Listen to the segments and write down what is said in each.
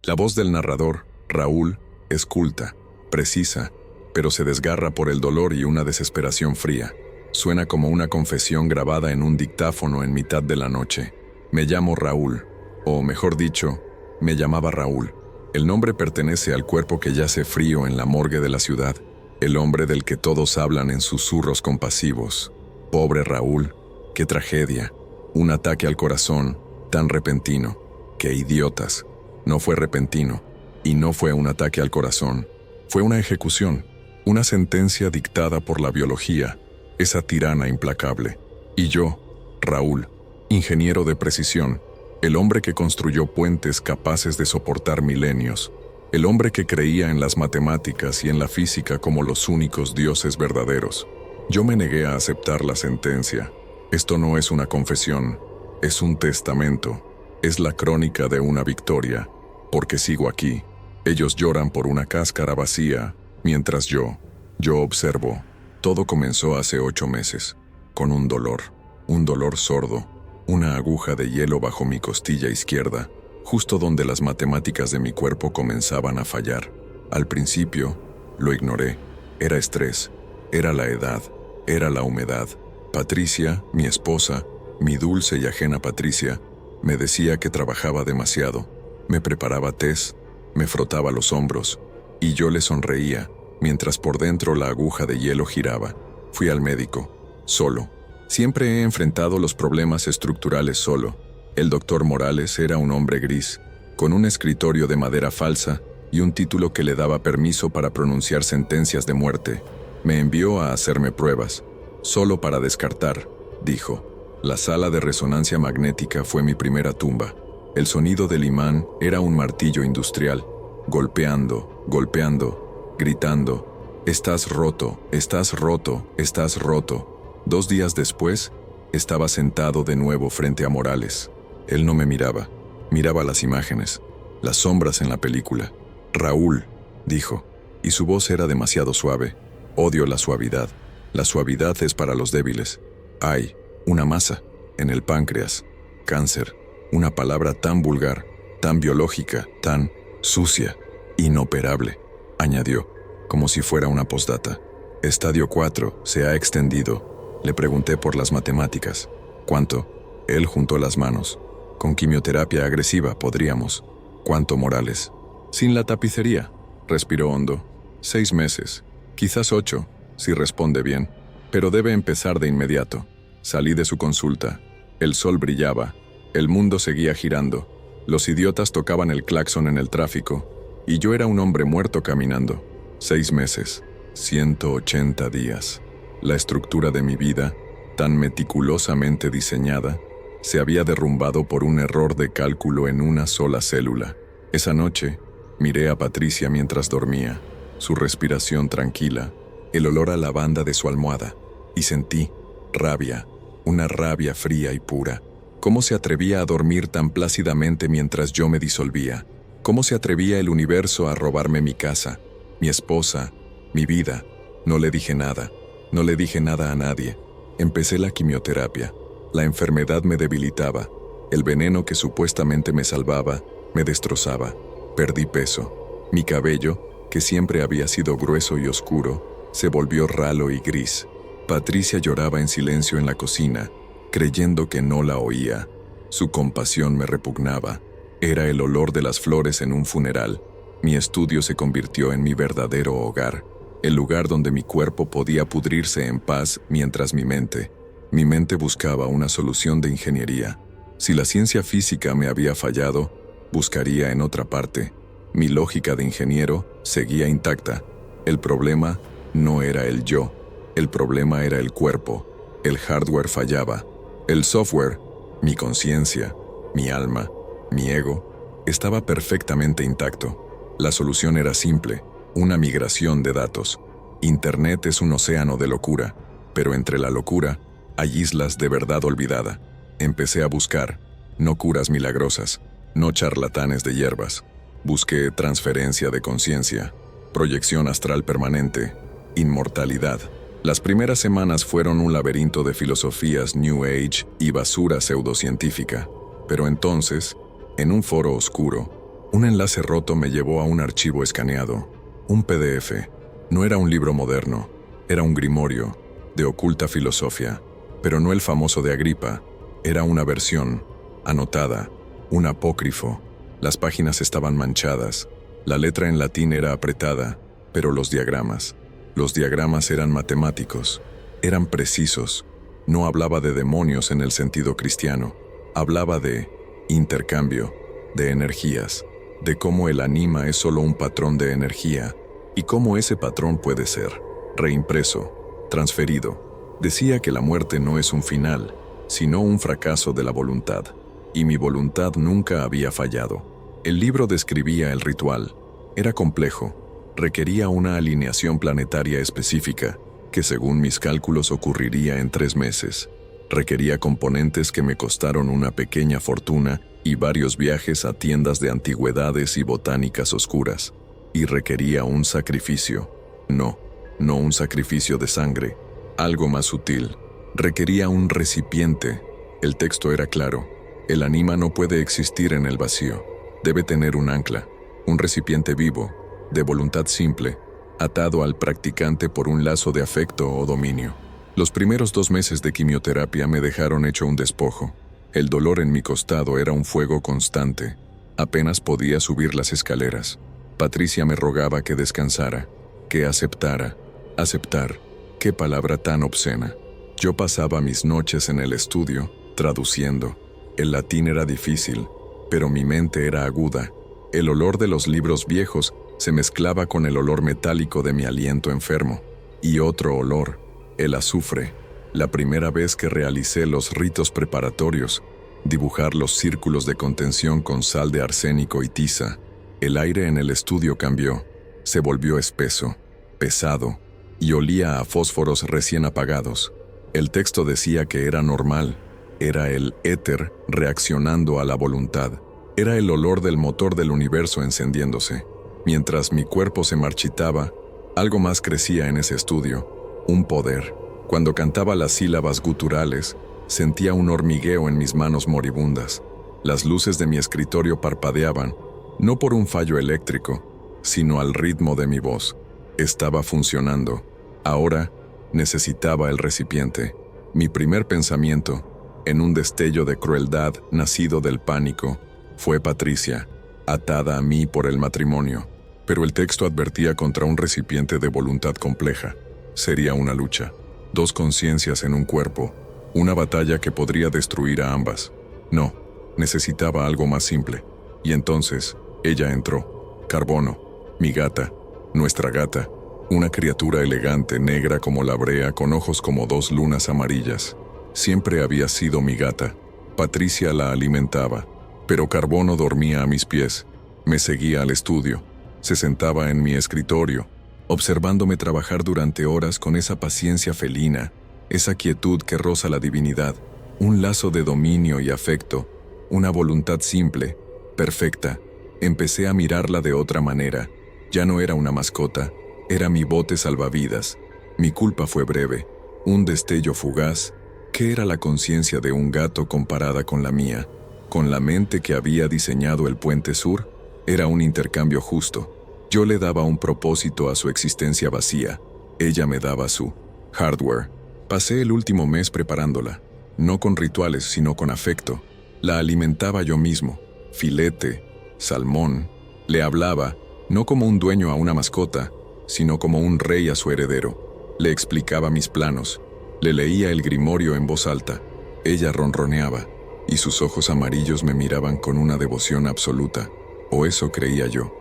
La voz del narrador, Raúl, es culta, precisa, pero se desgarra por el dolor y una desesperación fría. Suena como una confesión grabada en un dictáfono en mitad de la noche. Me llamo Raúl, o mejor dicho, me llamaba Raúl. El nombre pertenece al cuerpo que yace frío en la morgue de la ciudad, el hombre del que todos hablan en susurros compasivos. Pobre Raúl, qué tragedia, un ataque al corazón, tan repentino. ¡Qué idiotas! No fue repentino, y no fue un ataque al corazón. Fue una ejecución, una sentencia dictada por la biología, esa tirana implacable. Y yo, Raúl, ingeniero de precisión, el hombre que construyó puentes capaces de soportar milenios, el hombre que creía en las matemáticas y en la física como los únicos dioses verdaderos. Yo me negué a aceptar la sentencia. Esto no es una confesión, es un testamento, es la crónica de una victoria, porque sigo aquí. Ellos lloran por una cáscara vacía, mientras yo observo. Todo comenzó hace 8 meses, con un dolor sordo, una aguja de hielo bajo mi costilla izquierda, justo donde las matemáticas de mi cuerpo comenzaban a fallar. Al principio, lo ignoré. Era estrés, era la edad, era la humedad. Patricia, mi esposa, mi dulce y ajena Patricia, me decía que trabajaba demasiado. Me preparaba tés, me frotaba los hombros, y yo le sonreía, mientras por dentro la aguja de hielo giraba. Fui al médico, solo. Siempre he enfrentado los problemas estructurales solo. El doctor Morales era un hombre gris, con un escritorio de madera falsa y un título que le daba permiso para pronunciar sentencias de muerte. Me envió a hacerme pruebas, solo para descartar, dijo. La sala de resonancia magnética fue mi primera tumba. El sonido del imán era un martillo industrial, golpeando, gritando, «Estás roto, estás roto, estás roto». 2 días después, estaba sentado de nuevo frente a Morales. Él no me miraba, miraba las imágenes, las sombras en la película. «Raúl», dijo, y su voz era demasiado suave. «Odio la suavidad. La suavidad es para los débiles. Hay una masa en el páncreas. Cáncer. Una palabra tan vulgar, tan biológica, tan sucia, inoperable», añadió, como si fuera una postdata. «Estadio 4 se ha extendido». Le pregunté por las matemáticas. «¿Cuánto?». Él juntó las manos. «Con quimioterapia agresiva podríamos». «¿Cuánto, Morales?». «Sin la tapicería». Respiró hondo. 6 meses. Quizás 8, si responde bien. Pero debe empezar de inmediato. Salí de su consulta. El sol brillaba. El mundo seguía girando. Los idiotas tocaban el claxon en el tráfico. Y yo era un hombre muerto caminando. 6 meses. 180 días. La estructura de mi vida, tan meticulosamente diseñada, se había derrumbado por un error de cálculo en una sola célula. Esa noche, miré a Patricia mientras dormía, su respiración tranquila, el olor a lavanda de su almohada, y sentí rabia, una rabia fría y pura. ¿Cómo se atrevía a dormir tan plácidamente mientras yo me disolvía? ¿Cómo se atrevía el universo a robarme mi casa, mi esposa, mi vida? No le dije nada. No le dije nada a nadie. Empecé la quimioterapia. La enfermedad me debilitaba. El veneno que supuestamente me salvaba, me destrozaba. Perdí peso. Mi cabello, que siempre había sido grueso y oscuro, se volvió ralo y gris. Patricia lloraba en silencio en la cocina, creyendo que no la oía. Su compasión me repugnaba. Era el olor de las flores en un funeral. Mi estudio se convirtió en mi verdadero hogar. El lugar donde mi cuerpo podía pudrirse en paz mientras mi mente buscaba una solución de ingeniería. Si la ciencia física me había fallado, buscaría en otra parte. Mi lógica de ingeniero seguía intacta. El problema no era el yo, el problema era el cuerpo. El hardware fallaba. El software, mi conciencia, mi alma, mi ego, estaba perfectamente intacto. La solución era simple. Una migración de datos. Internet es un océano de locura, pero entre la locura hay islas de verdad olvidada. Empecé a buscar, no curas milagrosas, no charlatanes de hierbas. Busqué transferencia de conciencia, proyección astral permanente, inmortalidad. Las primeras semanas fueron un laberinto de filosofías New Age y basura pseudocientífica. Pero entonces, en un foro oscuro, Un enlace roto me llevó a un archivo escaneado, un PDF. No era un libro moderno, era un grimorio, de oculta filosofía, pero no el famoso de Agripa. Era una versión, anotada, un apócrifo. Las páginas estaban manchadas, la letra en latín era apretada, pero los diagramas eran matemáticos, eran precisos. No hablaba de demonios en el sentido cristiano, hablaba de intercambio, de energías, de cómo el anima es solo un patrón de energía y cómo ese patrón puede ser reimpreso, transferido. Decía que la muerte no es un final, sino un fracaso de la voluntad, y mi voluntad nunca había fallado. El libro describía el ritual. Era complejo, requería una alineación planetaria específica, que según mis cálculos ocurriría en 3 meses. Requería componentes que me costaron una pequeña fortuna y varios viajes a tiendas de antigüedades y botánicas oscuras. Y requería un sacrificio. No un sacrificio de sangre, algo más sutil. Requería un recipiente. El texto era claro. El anima no puede existir en el vacío. Debe tener un ancla, un recipiente vivo, de voluntad simple, atado al practicante por un lazo de afecto o dominio. Los primeros 2 meses de quimioterapia me dejaron hecho un despojo. El dolor en mi costado era un fuego constante. Apenas podía subir las escaleras. Patricia me rogaba que descansara, que aceptara. Aceptar. Qué palabra tan obscena. Yo pasaba mis noches en el estudio, traduciendo. El latín era difícil, pero mi mente era aguda. El olor de los libros viejos se mezclaba con el olor metálico de mi aliento enfermo. Y otro olor, el azufre. La primera vez que realicé los ritos preparatorios, dibujar los círculos de contención con sal de arsénico y tiza, el aire en el estudio cambió. Se volvió espeso, pesado, y olía a fósforos recién apagados. El texto decía que era normal. Era el éter reaccionando a la voluntad. Era el olor del motor del universo encendiéndose. Mientras mi cuerpo se marchitaba, algo más crecía en ese estudio. Un poder. Cuando cantaba las sílabas guturales, sentía un hormigueo en mis manos moribundas. Las luces de mi escritorio parpadeaban, no por un fallo eléctrico, sino al ritmo de mi voz. Estaba funcionando. Ahora necesitaba el recipiente. Mi primer pensamiento, en un destello de crueldad nacido del pánico, fue Patricia, atada a mí por el matrimonio. Pero el texto advertía contra un recipiente de voluntad compleja. Sería una lucha. 2 conciencias en un cuerpo. Una batalla que podría destruir a ambas. No, necesitaba algo más simple. Y entonces, ella entró. Carbono, mi gata, nuestra gata. Una criatura elegante, negra como la brea, con ojos como 2 lunas amarillas. Siempre había sido mi gata. Patricia la alimentaba. Pero Carbono dormía a mis pies. Me seguía al estudio. Se sentaba en mi escritorio, observándome trabajar durante horas con esa paciencia felina, esa quietud que roza la divinidad, un lazo de dominio y afecto, una voluntad simple, perfecta. Empecé a mirarla de otra manera. Ya no era una mascota, era mi bote salvavidas. Mi culpa fue breve, un destello fugaz. ¿Qué era la conciencia de un gato comparada con la mía? Con la mente que había diseñado el Puente Sur, era un intercambio justo. Yo le daba un propósito a su existencia vacía. Ella me daba su hardware. Pasé el último mes preparándola, no con rituales, sino con afecto. La alimentaba yo mismo, filete, salmón. Le hablaba, no como un dueño a una mascota, sino como un rey a su heredero. Le explicaba mis planos. Le leía el grimorio en voz alta. Ella ronroneaba, y sus ojos amarillos me miraban con una devoción absoluta. O eso creía yo.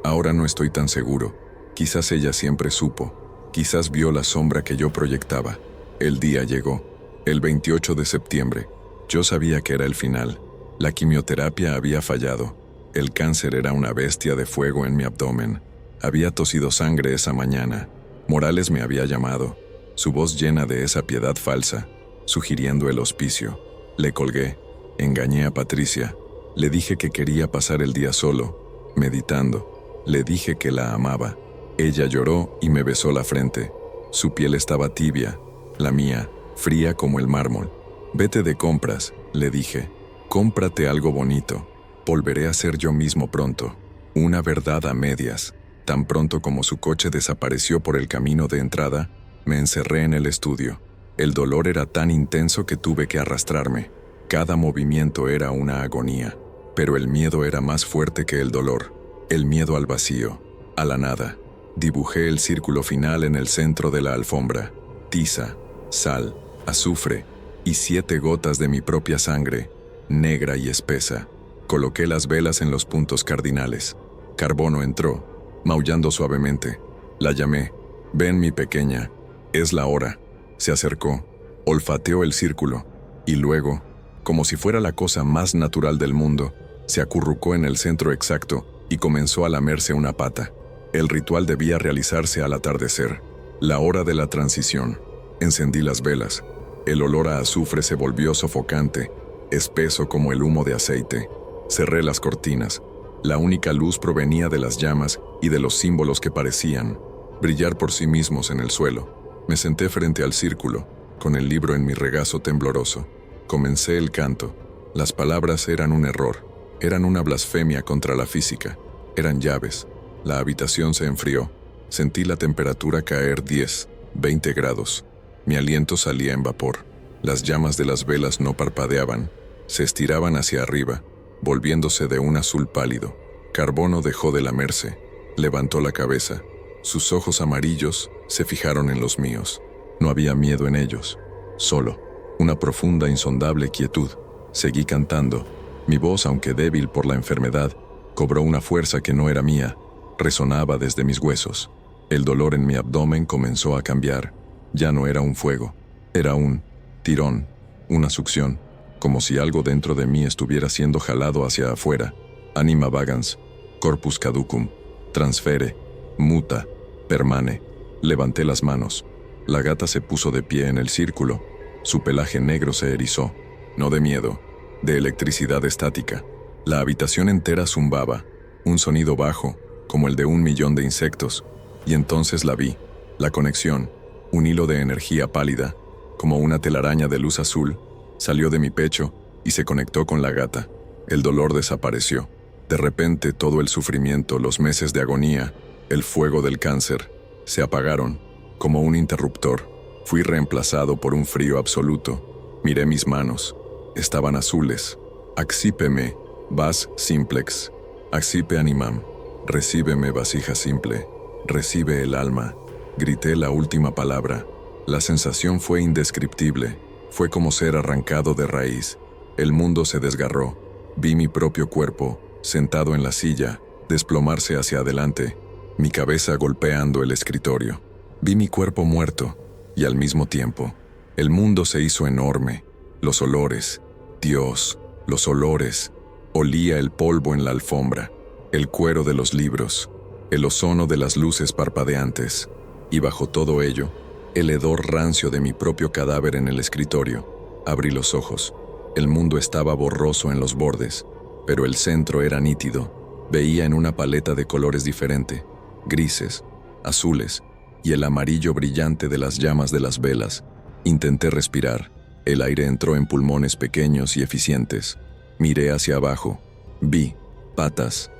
Ahora no estoy tan seguro. Quizás ella siempre supo. Quizás vio la sombra que yo proyectaba. El día llegó. El 28 de septiembre. Yo sabía que era el final. La quimioterapia había fallado. El cáncer era una bestia de fuego en mi abdomen. Había tosido sangre esa mañana. Morales me había llamado, su voz llena de esa piedad falsa, sugiriendo el hospicio. Le colgué. Engañé a Patricia. Le dije que quería pasar el día solo, meditando. Le dije que la amaba. Ella lloró y me besó la frente. Su piel estaba tibia, la mía, fría como el mármol. Vete de compras, le dije. Cómprate algo bonito. Volveré a ser yo mismo pronto. Una verdad a medias. Tan pronto como su coche desapareció por el camino de entrada, me encerré en el estudio. El dolor era tan intenso que tuve que arrastrarme. Cada movimiento era una agonía. Pero el miedo era más fuerte que el dolor. El miedo al vacío, a la nada. Dibujé el círculo final en el centro de la alfombra. Tiza, sal, azufre y 7 gotas de mi propia sangre, negra y espesa. Coloqué las velas en los puntos cardinales. Carbono entró, maullando suavemente. La llamé. Ven, mi pequeña. Es la hora. Se acercó, olfateó el círculo, y luego, como si fuera la cosa más natural del mundo, se acurrucó en el centro exacto y comenzó a lamerse una pata. El ritual debía realizarse al atardecer, la hora de la transición. Encendí las velas. El olor a azufre se volvió sofocante, espeso como el humo de aceite. Cerré las cortinas. La única luz provenía de las llamas y de los símbolos que parecían brillar por sí mismos en el suelo. Me senté frente al círculo, con el libro en mi regazo tembloroso. Comencé el canto. Las palabras eran un error, eran una blasfemia contra la física, eran llaves. La habitación se enfrió. Sentí la temperatura caer 10, 20 grados. Mi aliento salía en vapor. Las llamas de las velas no parpadeaban, se estiraban hacia arriba, volviéndose de un azul pálido. Carbono dejó de lamerse, levantó la cabeza. Sus ojos amarillos se fijaron en los míos. No había miedo en ellos, solo una profunda, insondable quietud. Seguí cantando. Mi voz, aunque débil por la enfermedad, cobró una fuerza que no era mía. Resonaba desde mis huesos. El dolor en mi abdomen comenzó a cambiar. Ya no era un fuego, era un tirón, una succión, como si algo dentro de mí estuviera siendo jalado hacia afuera. Anima vagans, corpus caducum, transfere, muta, permane. Levanté las manos. La gata se puso de pie en el círculo. Su pelaje negro se erizó, no de miedo, de electricidad estática. La habitación entera zumbaba, un sonido bajo, como el de 1.000.000 de insectos. Y entonces la vi, la conexión, un hilo de energía pálida, como una telaraña de luz azul, salió de mi pecho y se conectó con la gata. El dolor desapareció. De repente todo el sufrimiento, los meses de agonía, el fuego del cáncer, se apagaron, como un interruptor. Fui reemplazado por un frío absoluto. Miré mis manos. Estaban azules. Accípeme, vas simplex. Accipe animam. Recíbeme, vasija simple. Recibe el alma. Grité la última palabra. La sensación fue indescriptible. Fue como ser arrancado de raíz. El mundo se desgarró. Vi mi propio cuerpo, sentado en la silla, desplomarse hacia adelante, mi cabeza golpeando el escritorio. Vi mi cuerpo muerto, y al mismo tiempo, el mundo se hizo enorme. Los olores, Dios, los olores. Olía el polvo en la alfombra, el cuero de los libros, el ozono de las luces parpadeantes, y bajo todo ello, el hedor rancio de mi propio cadáver en el escritorio. Abrí los ojos. El mundo estaba borroso en los bordes, pero el centro era nítido. Veía en una paleta de colores diferente, grises, azules, y el amarillo brillante de las llamas de las velas. Intenté respirar. El aire entró en pulmones pequeños y eficientes. Miré hacia abajo. Vi patas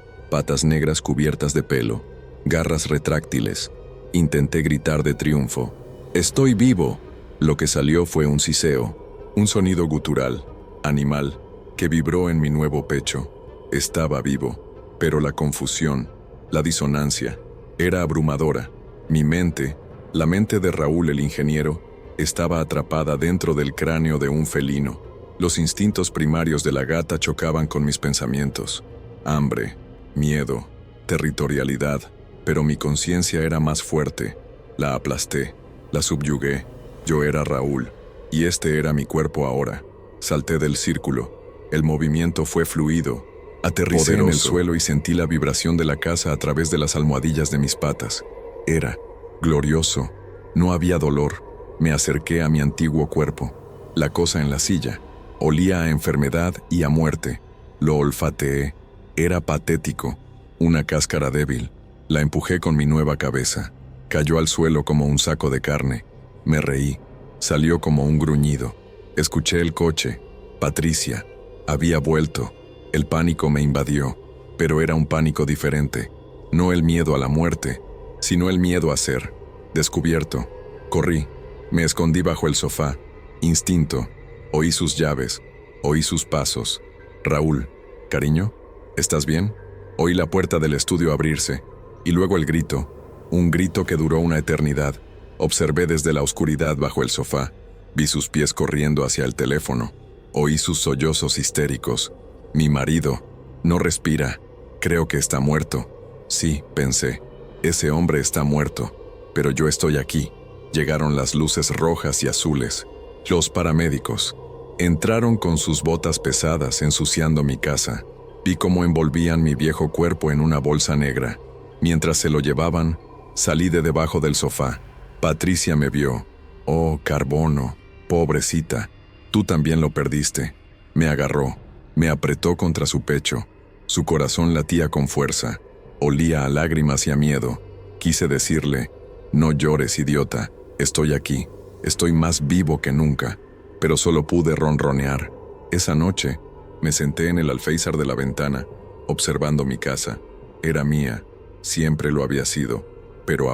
negras cubiertas de pelo, garras retráctiles. Intenté gritar de triunfo. ¡Estoy vivo! Lo que salió fue un siseo, un sonido gutural, animal, que vibró en mi nuevo pecho. Estaba vivo, pero la confusión, la disonancia, era abrumadora. Mi mente, la mente de Raúl el ingeniero, estaba atrapada dentro del cráneo de un felino. Los instintos primarios de la gata chocaban con mis pensamientos. Hambre, miedo, territorialidad, pero mi conciencia era más fuerte. La aplasté, la subyugué. Yo era Raúl, y este era mi cuerpo ahora. Salté del círculo. El movimiento fue fluido. Aterricé en el suelo y sentí la vibración de la casa a través de las almohadillas de mis patas. Era glorioso. No había dolor. Me acerqué a mi antiguo cuerpo. La cosa en la silla olía a enfermedad y a muerte. Lo olfateé. Era patético. Una cáscara débil. La empujé con mi nueva cabeza. Cayó al suelo como un saco de carne. Me reí. Salió como un gruñido. Escuché el coche. Patricia. Había vuelto. El pánico me invadió, pero era un pánico diferente. No el miedo a la muerte, sino el miedo a ser descubierto. Corrí, me escondí bajo el sofá. Instinto. Oí sus llaves, oí sus pasos. Raúl, cariño, ¿estás bien? Oí la puerta del estudio abrirse, y luego el grito, un grito que duró una eternidad. Observé desde la oscuridad bajo el sofá, vi sus pies corriendo hacia el teléfono, oí sus sollozos histéricos. Mi marido, no respira, creo que está muerto. Sí, pensé, ese hombre está muerto, pero yo estoy aquí. Llegaron las luces rojas y azules. Los paramédicos entraron con sus botas pesadas ensuciando mi casa. Vi cómo envolvían mi viejo cuerpo en una bolsa negra. Mientras se lo llevaban, salí de debajo del sofá. Patricia me vio. Oh, Carbono, pobrecita, tú también lo perdiste. Me agarró, me apretó contra su pecho. Su corazón latía con fuerza. Olía a lágrimas y a miedo. Quise decirle, no llores, idiota, estoy aquí. Estoy más vivo que nunca, pero solo pude ronronear. Esa noche, me senté en el alféizar de la ventana, observando mi casa. Era mía, siempre lo había sido, pero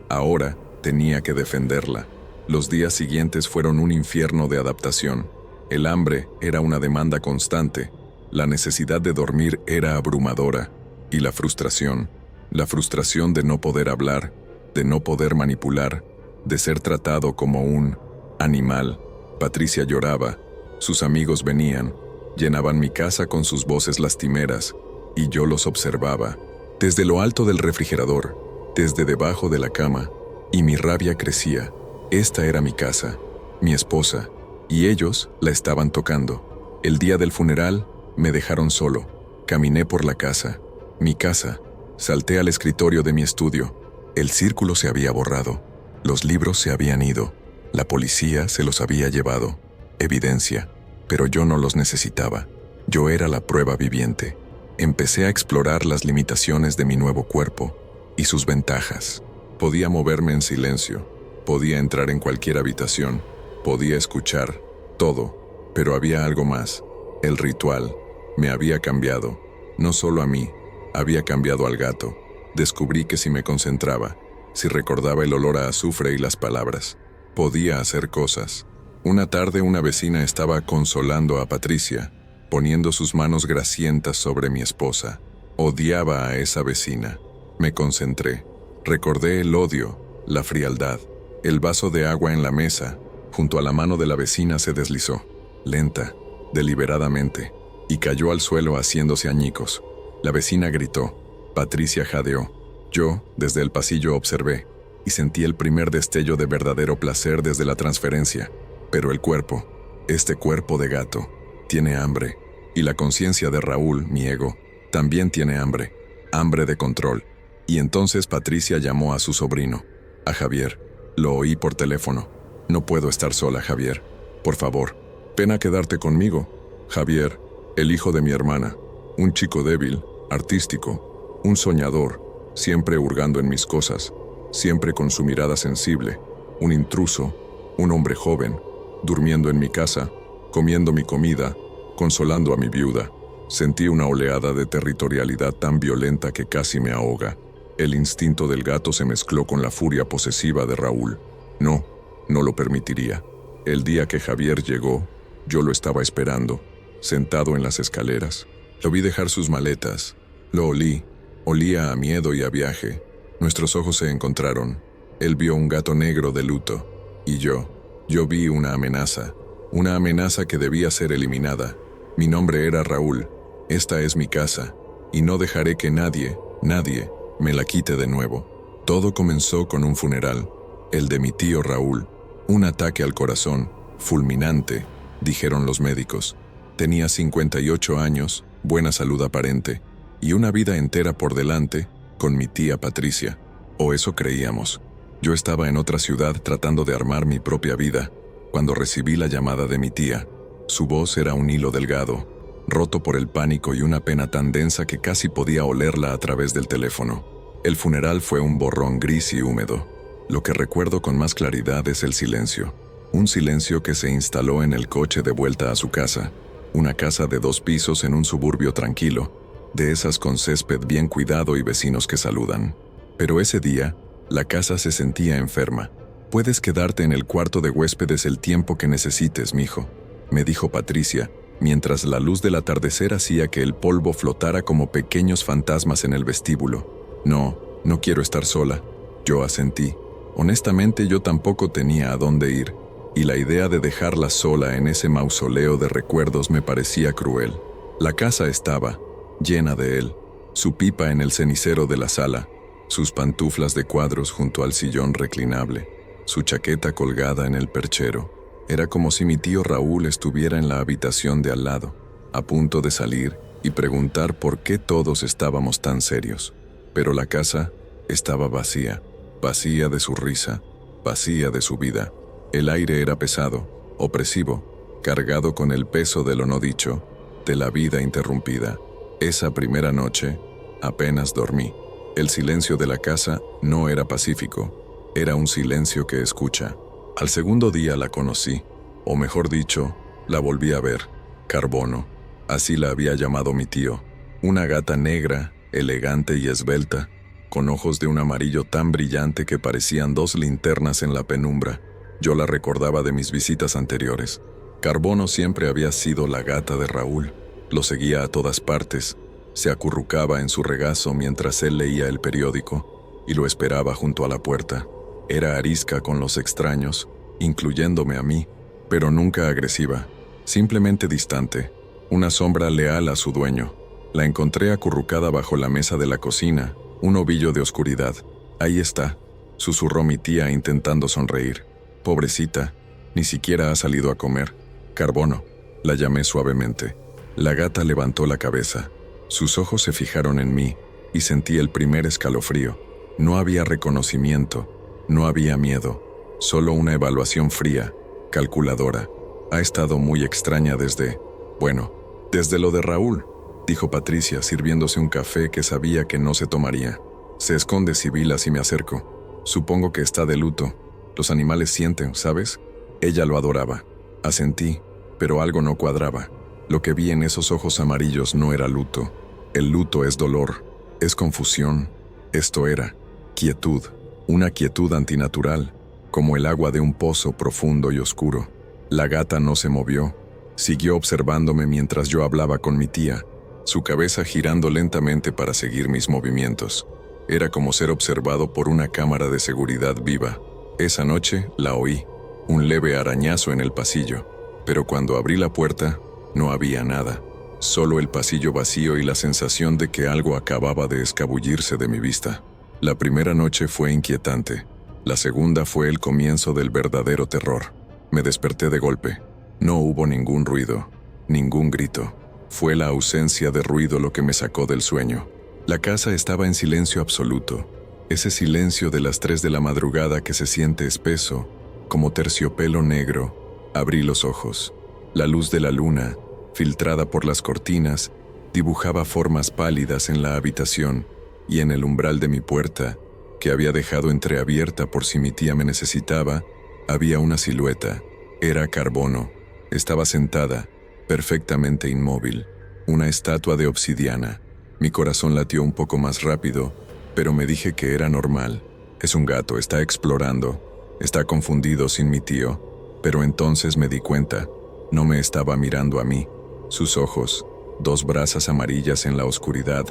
ahora tenía que defenderla. Los días siguientes fueron un infierno de adaptación. El hambre era una demanda constante, la necesidad de dormir era abrumadora, y la frustración de no poder hablar, de no poder manipular, de ser tratado como un animal. Patricia lloraba, sus amigos venían, llenaban mi casa con sus voces lastimeras, y yo los observaba, desde lo alto del refrigerador, desde debajo de la cama, y mi rabia crecía. Esta era mi casa, mi esposa, y ellos la estaban tocando. El día del funeral, me dejaron solo, caminé por la casa, mi casa, salté al escritorio de mi estudio. El círculo se había borrado. Los libros se habían ido, la policía se los había llevado, evidencia, pero yo no los necesitaba. Yo era la prueba viviente. Empecé a explorar las limitaciones de mi nuevo cuerpo y sus ventajas. Podía moverme en silencio, podía entrar en cualquier habitación, podía escuchar todo, pero había algo más. El ritual me había cambiado, no solo a mí, había cambiado al gato. Descubrí que si me concentraba, si recordaba el olor a azufre y las palabras, podía hacer cosas. Una tarde una vecina estaba consolando a Patricia, poniendo sus manos grasientas sobre mi esposa. Odiaba a esa vecina. Me concentré. Recordé el odio, la frialdad. El vaso de agua en la mesa, junto a la mano de la vecina, se deslizó, lenta, deliberadamente, y cayó al suelo haciéndose añicos. La vecina gritó. Patricia jadeó. Yo, desde el pasillo, observé, y sentí el primer destello de verdadero placer desde la transferencia. Pero el cuerpo, este cuerpo de gato, tiene hambre, y la conciencia de Raúl, mi ego, también tiene hambre de control. Y entonces Patricia llamó a su sobrino, a Javier. Lo oí por teléfono. No puedo estar sola, Javier. Por favor, ven a quedarte conmigo. Javier, el hijo de mi hermana, un chico débil, artístico, un soñador, siempre hurgando en mis cosas, siempre con su mirada sensible, un intruso, un hombre joven, durmiendo en mi casa, comiendo mi comida, consolando a mi viuda. Sentí una oleada de territorialidad tan violenta que casi me ahoga. El instinto del gato se mezcló con la furia posesiva de Raúl. No lo permitiría. El día que Javier llegó, yo lo estaba esperando, sentado en las escaleras. Lo vi dejar sus maletas, lo olí. Olía a miedo y a viaje. Nuestros ojos se encontraron. Él vio un gato negro de luto. Y yo vi una amenaza que debía ser eliminada. Mi nombre era Raúl. Esta es mi casa, y no dejaré que nadie me la quite de nuevo. Todo comenzó con un funeral, el de mi tío Raúl. Un ataque al corazón, fulminante, dijeron los médicos. Tenía 58 años, buena salud aparente, y una vida entera por delante con mi tía Patricia. O eso creíamos. Yo estaba en otra ciudad tratando de armar mi propia vida, cuando recibí la llamada de mi tía. Su voz era un hilo delgado, roto por el pánico y una pena tan densa que casi podía olerla a través del teléfono. El funeral fue un borrón gris y húmedo. Lo que recuerdo con más claridad es el silencio. Un silencio que se instaló en el coche de vuelta a su casa. una casa de 2 pisos en un suburbio tranquilo, de esas con césped bien cuidado y vecinos que saludan. Pero ese día, la casa se sentía enferma. «Puedes quedarte en el cuarto de huéspedes el tiempo que necesites, mijo», me dijo Patricia, mientras la luz del atardecer hacía que el polvo flotara como pequeños fantasmas en el vestíbulo. No quiero estar sola», yo asentí. Honestamente, yo tampoco tenía a dónde ir, y la idea de dejarla sola en ese mausoleo de recuerdos me parecía cruel. La casa estaba llena de él, su pipa en el cenicero de la sala, sus pantuflas de cuadros junto al sillón reclinable, su chaqueta colgada en el perchero. Era como si mi tío Raúl estuviera en la habitación de al lado, a punto de salir y preguntar por qué todos estábamos tan serios. Pero la casa estaba vacía, vacía de su risa, vacía de su vida. El aire era pesado, opresivo, cargado con el peso de lo no dicho, de la vida interrumpida. Esa primera noche, apenas dormí. El silencio de la casa no era pacífico, era un silencio que escucha. Al segundo día la conocí, o mejor dicho, la volví a ver. Carbono, así la había llamado mi tío. Una gata negra, elegante y esbelta, con ojos de un amarillo tan brillante que parecían 2 linternas en la penumbra. Yo la recordaba de mis visitas anteriores. Carbono siempre había sido la gata de Raúl. Lo seguía a todas partes. Se acurrucaba en su regazo mientras él leía el periódico y lo esperaba junto a la puerta. Era arisca con los extraños, incluyéndome a mí, pero nunca agresiva, simplemente distante, una sombra leal a su dueño. La encontré acurrucada bajo la mesa de la cocina, un ovillo de oscuridad. «Ahí está», susurró mi tía intentando sonreír. «Pobrecita, ni siquiera ha salido a comer». «Carbono», la llamé suavemente. La gata levantó la cabeza. Sus ojos se fijaron en mí y sentí el primer escalofrío. No había reconocimiento, no había miedo, solo una evaluación fría, calculadora. «Ha estado muy extraña desde lo de Raúl», dijo Patricia, sirviéndose un café que sabía que no se tomaría. «Se esconde Sibila si me acerco. Supongo que está de luto. Los animales sienten, ¿sabes?» Ella lo adoraba. Asentí, pero algo no cuadraba. Lo que vi en esos ojos amarillos no era luto. El luto es dolor, es confusión. Esto era quietud, una quietud antinatural, como el agua de un pozo profundo y oscuro. La gata no se movió. Siguió observándome mientras yo hablaba con mi tía, su cabeza girando lentamente para seguir mis movimientos. Era como ser observado por una cámara de seguridad viva. Esa noche la oí, un leve arañazo en el pasillo, pero cuando abrí la puerta, no había nada, solo el pasillo vacío y la sensación de que algo acababa de escabullirse de mi vista. La primera noche fue inquietante, la segunda fue el comienzo del verdadero terror. Me desperté de golpe. No hubo ningún ruido, ningún grito. Fue la ausencia de ruido lo que me sacó del sueño. La casa estaba en silencio absoluto, ese silencio de las 3 de la madrugada que se siente espeso, como terciopelo negro. Abrí los ojos. La luz de la luna, filtrada por las cortinas, dibujaba formas pálidas en la habitación y en el umbral de mi puerta, que había dejado entreabierta por si mi tía me necesitaba, había una silueta. Era Carbono. Estaba sentada, perfectamente inmóvil, una estatua de obsidiana. Mi corazón latió un poco más rápido, pero me dije que era normal. Es un gato, está explorando, está confundido sin mi tío. Pero entonces me di cuenta. No me estaba mirando a mí. Sus ojos, 2 brasas amarillas en la oscuridad,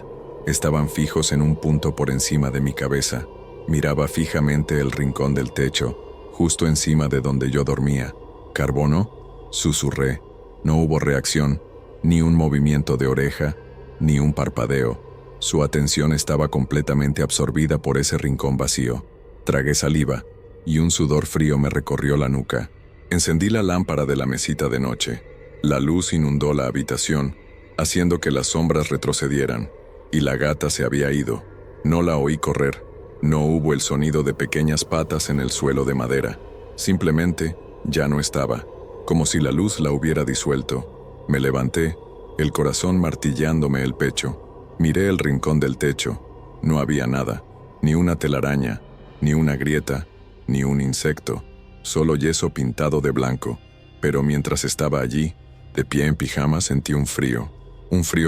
estaban fijos en un punto por encima de mi cabeza. Miraba fijamente el rincón del techo, justo encima de donde yo dormía. «¿Carbono?», susurré. No hubo reacción, ni un movimiento de oreja, ni un parpadeo. Su atención estaba completamente absorbida por ese rincón vacío. Tragué saliva, y un sudor frío me recorrió la nuca. Encendí la lámpara de la mesita de noche. La luz inundó la habitación, haciendo que las sombras retrocedieran, y la gata se había ido. No la oí correr. No hubo el sonido de pequeñas patas en el suelo de madera. Simplemente, ya no estaba, como si la luz la hubiera disuelto. Me levanté, el corazón martillándome el pecho. Miré el rincón del techo. No había nada, ni una telaraña, ni una grieta, ni un insecto. Solo yeso pintado de blanco. Pero mientras estaba allí, De pie en pijama sentí un frío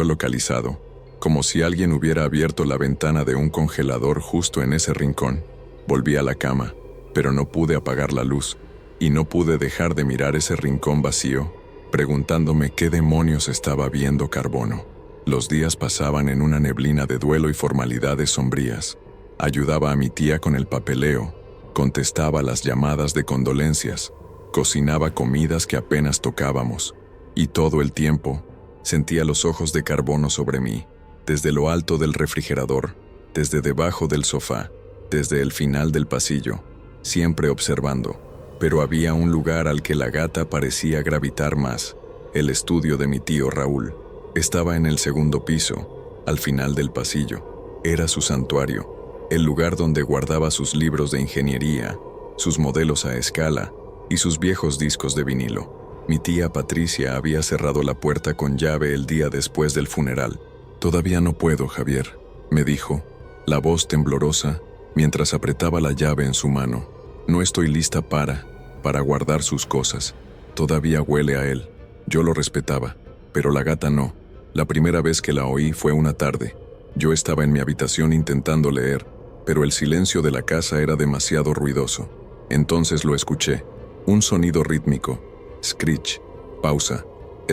localizado, como si alguien hubiera abierto la ventana de un congelador justo en ese rincón. Volví a la cama, pero no pude apagar la luz, y no pude dejar de mirar ese rincón vacío, preguntándome qué demonios estaba viendo Carbono. Los días pasaban en una neblina de duelo y formalidades sombrías. Ayudaba a mi tía con el papeleo, contestaba las llamadas de condolencias, cocinaba comidas que apenas tocábamos, y todo el tiempo sentía los ojos de Carbono sobre mí, desde lo alto del refrigerador, desde debajo del sofá, desde el final del pasillo, siempre observando. Pero había un lugar al que la gata parecía gravitar más, el estudio de mi tío Raúl. Estaba en el segundo piso, al final del pasillo. Era su santuario, el lugar donde guardaba sus libros de ingeniería, sus modelos a escala y sus viejos discos de vinilo. Mi tía Patricia había cerrado la puerta con llave el día después del funeral. «Todavía no puedo, Javier», me dijo, la voz temblorosa, mientras apretaba la llave en su mano. «No estoy lista para guardar sus cosas. Todavía huele a él». Yo lo respetaba, pero la gata no. La primera vez que la oí fue una tarde. Yo estaba en mi habitación intentando leer, pero el silencio de la casa era demasiado ruidoso. Entonces lo escuché. Un sonido rítmico. Screech, pausa,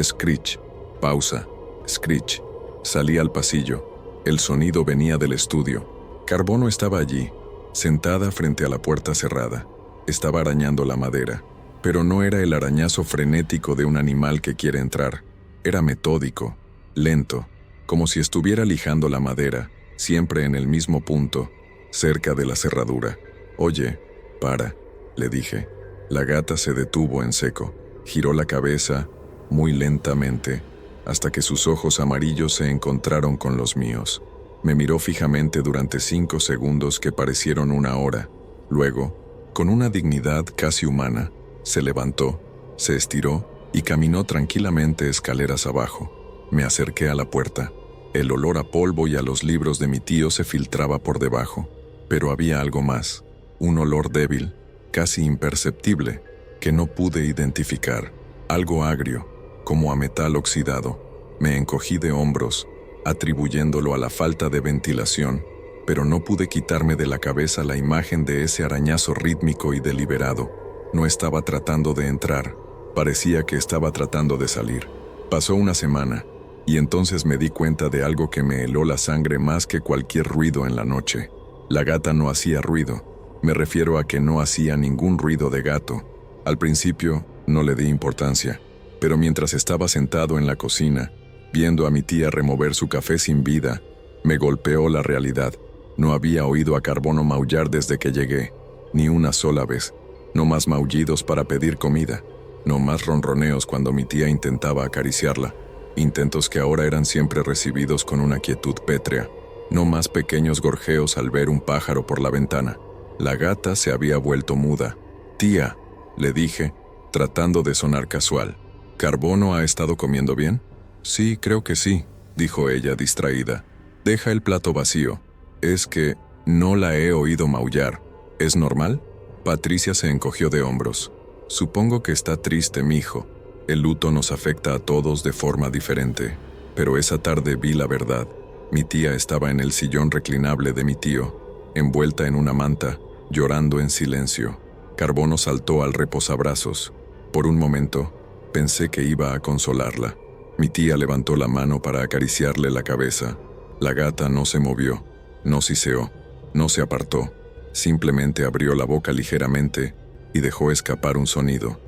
screech, pausa, screech. Salí al pasillo. El sonido venía del estudio. Carbono estaba allí, sentada frente a la puerta cerrada. Estaba arañando la madera, pero no era el arañazo frenético de un animal que quiere entrar. Era metódico, lento, como si estuviera lijando la madera, siempre en el mismo punto, cerca de la cerradura. «Oye, para», le dije. La gata se detuvo en seco. Giró la cabeza, muy lentamente, hasta que sus ojos amarillos se encontraron con los míos. Me miró fijamente durante 5 segundos que parecieron una hora. Luego, con una dignidad casi humana, se levantó, se estiró y caminó tranquilamente escaleras abajo. Me acerqué a la puerta. El olor a polvo y a los libros de mi tío se filtraba por debajo, pero había algo más, un olor débil, casi imperceptible, que no pude identificar, algo agrio, como a metal oxidado. Me encogí de hombros, atribuyéndolo a la falta de ventilación, pero no pude quitarme de la cabeza la imagen de ese arañazo rítmico y deliberado. No estaba tratando de entrar, parecía que estaba tratando de salir. Pasó una semana, y entonces me di cuenta de algo que me heló la sangre más que cualquier ruido en la noche. La gata no hacía ruido, me refiero a que no hacía ningún ruido de gato. Al principio no le di importancia, pero mientras estaba sentado en la cocina, viendo a mi tía remover su café sin vida, me golpeó la realidad. No había oído a Carbono maullar desde que llegué, ni una sola vez. No más maullidos para pedir comida, no más ronroneos cuando mi tía intentaba acariciarla, intentos que ahora eran siempre recibidos con una quietud pétrea, no más pequeños gorjeos al ver un pájaro por la ventana. La gata se había vuelto muda. «Tía», le dije, tratando de sonar casual, «¿Carbono ha estado comiendo bien?» «Sí, creo que sí», dijo ella distraída. «Deja el plato vacío. Es que no la he oído maullar. ¿Es normal?» Patricia se encogió de hombros. «Supongo que está triste, mijo. El luto nos afecta a todos de forma diferente. Pero esa tarde vi la verdad. Mi tía estaba en el sillón reclinable de mi tío, envuelta en una manta, llorando en silencio. Carbono saltó al reposabrazos. Por un momento, pensé que iba a consolarla. Mi tía levantó la mano para acariciarle la cabeza. La gata no se movió, no siseó, no se apartó. Simplemente abrió la boca ligeramente y dejó escapar un sonido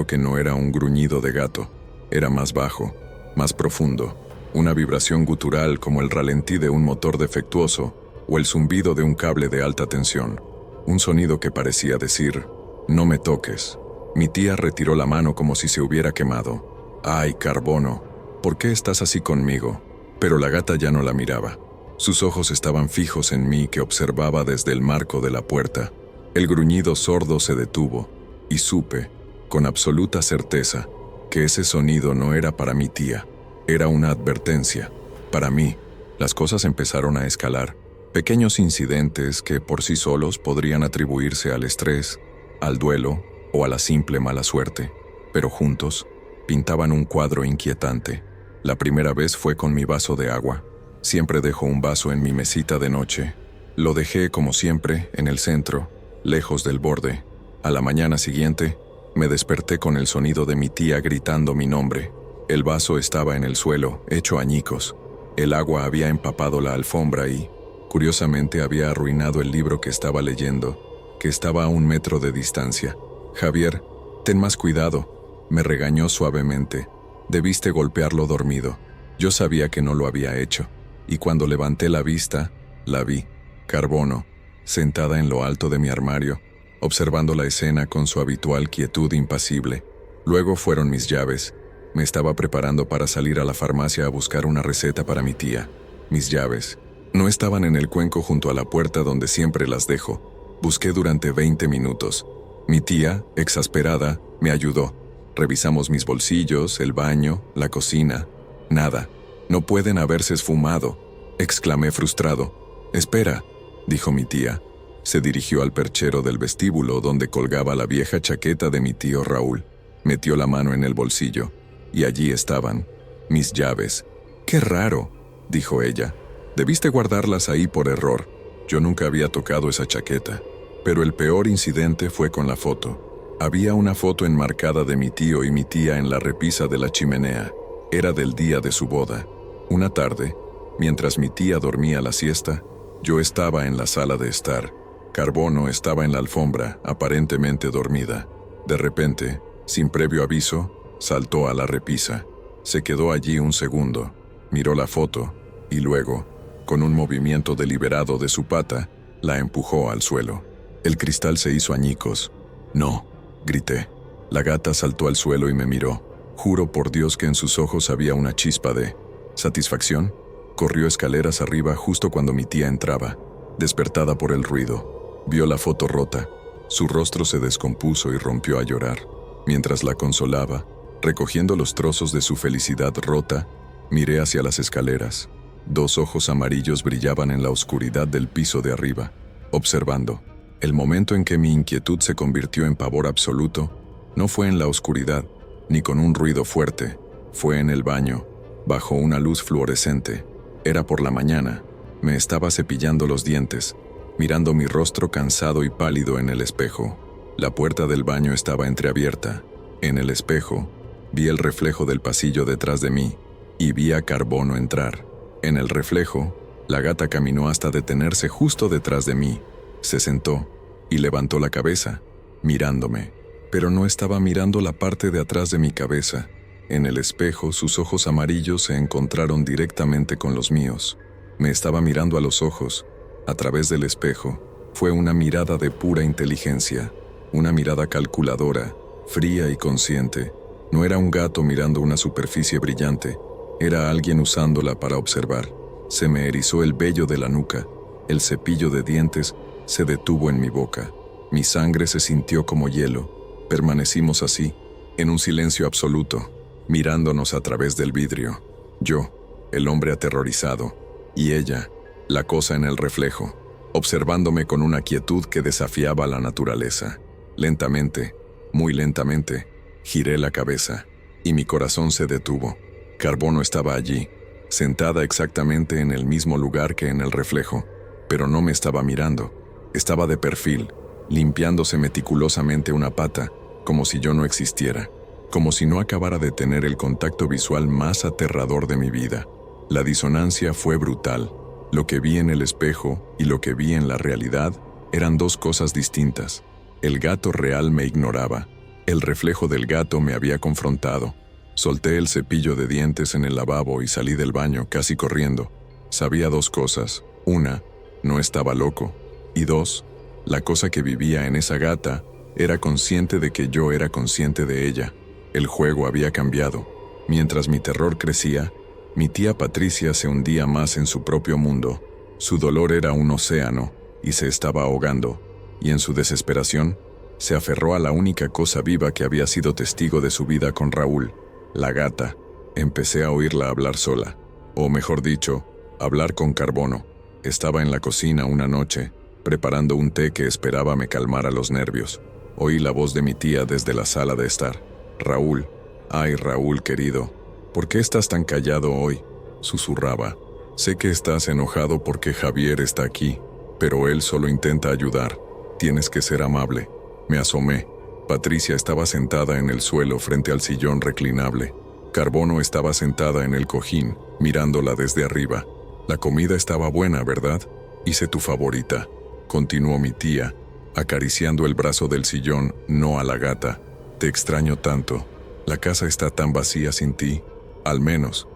que no era un gruñido de gato. Era más bajo, más profundo, una vibración gutural como el ralentí de un motor defectuoso o el zumbido de un cable de alta tensión. Un sonido que parecía decir, «No me toques». Mi tía retiró la mano como si se hubiera quemado. «Ay, Carbono, ¿por qué estás así conmigo?» Pero la gata ya no la miraba. Sus ojos estaban fijos en mí que observaba desde el marco de la puerta. El gruñido sordo se detuvo, y supe, con absoluta certeza, que ese sonido no era para mi tía. Era una advertencia. Para mí, las cosas empezaron a escalar. Pequeños incidentes que por sí solos podrían atribuirse al estrés, al duelo o a la simple mala suerte. Pero juntos, pintaban un cuadro inquietante. La primera vez fue con mi vaso de agua. Siempre dejo un vaso en mi mesita de noche. Lo dejé, como siempre, en el centro, lejos del borde. A la mañana siguiente, me desperté con el sonido de mi tía gritando mi nombre. El vaso estaba en el suelo, hecho añicos. El agua había empapado la alfombra y, curiosamente, había arruinado el libro que estaba leyendo, que estaba a 1 metro de distancia. «Javier, ten más cuidado», me regañó suavemente. «Debiste golpearlo dormido». Yo sabía que no lo había hecho, y cuando levanté la vista, la vi, Carbono, sentada en lo alto de mi armario, observando la escena con su habitual quietud impasible. Luego fueron mis llaves. Me estaba preparando para salir a la farmacia a buscar una receta para mi tía. Mis llaves no estaban en el cuenco junto a la puerta donde siempre las dejo. Busqué durante 20 minutos. Mi tía, exasperada, me ayudó. Revisamos mis bolsillos, el baño, la cocina. Nada. «No pueden haberse esfumado», exclamé frustrado. «Espera», dijo mi tía. Se dirigió al perchero del vestíbulo donde colgaba la vieja chaqueta de mi tío Raúl. Metió la mano en el bolsillo. Y allí estaban, mis llaves. «Qué raro», dijo ella. «Debiste guardarlas ahí por error. Yo nunca había tocado esa chaqueta». Pero el peor incidente fue con la foto. Había una foto enmarcada de mi tío y mi tía en la repisa de la chimenea. Era del día de su boda. Una tarde, mientras mi tía dormía la siesta, yo estaba en la sala de estar. Carbono estaba en la alfombra, aparentemente dormida. De repente, sin previo aviso, saltó a la repisa. Se quedó allí 1 segundo, miró la foto y luego, con un movimiento deliberado de su pata, la empujó al suelo. El cristal se hizo añicos. «No», grité. La gata saltó al suelo y me miró. Juro por Dios que en sus ojos había una chispa de satisfacción. Corrió escaleras arriba justo cuando mi tía entraba, despertada por el ruido. Vio la foto rota. Su rostro se descompuso y rompió a llorar. Mientras la consolaba, recogiendo los trozos de su felicidad rota, miré hacia las escaleras. 2 ojos amarillos brillaban en la oscuridad del piso de arriba, observando. El momento en que mi inquietud se convirtió en pavor absoluto, no fue en la oscuridad, ni con un ruido fuerte. Fue en el baño, bajo una luz fluorescente. Era por la mañana. Me estaba cepillando los dientes, mirando mi rostro cansado y pálido en el espejo. La puerta del baño estaba entreabierta. En el espejo, vi el reflejo del pasillo detrás de mí, y vi a Carbono entrar. En el reflejo, la gata caminó hasta detenerse justo detrás de mí. Se sentó y levantó la cabeza, mirándome. Pero no estaba mirando la parte de atrás de mi cabeza. En el espejo, sus ojos amarillos se encontraron directamente con los míos. Me estaba mirando a los ojos, a través del espejo. Fue una mirada de pura inteligencia, una mirada calculadora, fría y consciente. No era un gato mirando una superficie brillante, era alguien usándola para observar. Se me erizó el vello de la nuca, el cepillo de dientes se detuvo en mi boca. Mi sangre se sintió como hielo. Permanecimos así, en un silencio absoluto, mirándonos a través del vidrio. Yo, el hombre aterrorizado, y ella, la cosa en el reflejo, observándome con una quietud que desafiaba la naturaleza. Lentamente, muy lentamente, giré la cabeza, y mi corazón se detuvo. Carbono estaba allí, sentada exactamente en el mismo lugar que en el reflejo, pero no me estaba mirando. Estaba de perfil, limpiándose meticulosamente una pata, como si yo no existiera, como si no acabara de tener el contacto visual más aterrador de mi vida. La disonancia fue brutal. Lo que vi en el espejo y lo que vi en la realidad eran 2 cosas distintas. El gato real me ignoraba. El reflejo del gato me había confrontado. Solté el cepillo de dientes en el lavabo y salí del baño casi corriendo. Sabía 2 cosas. 1, no estaba loco. Y 2, la cosa que vivía en esa gata era consciente de que yo era consciente de ella. El juego había cambiado. Mientras mi terror crecía, mi tía Patricia se hundía más en su propio mundo. Su dolor era un océano y se estaba ahogando, y en su desesperación, se aferró a la única cosa viva que había sido testigo de su vida con Raúl, la gata. Empecé a oírla hablar sola, o mejor dicho, hablar con Carbono. Estaba en la cocina una noche, preparando un té que esperaba me calmara los nervios. Oí la voz de mi tía desde la sala de estar. «Raúl, Ay, Raúl querido, ¿por qué estás tan callado hoy? Susurraba. Sé que estás enojado porque Javier está aquí, pero él solo intenta ayudar. Tienes que ser amable. Me asomé. Patricia estaba sentada en el suelo frente al sillón reclinable. Carbono estaba sentada en el cojín, mirándola desde arriba. La comida estaba buena, ¿verdad? Hice tu favorita, continuó mi tía, acariciando el brazo del sillón, no a la gata. Te extraño tanto. La casa está tan vacía sin ti. Al menos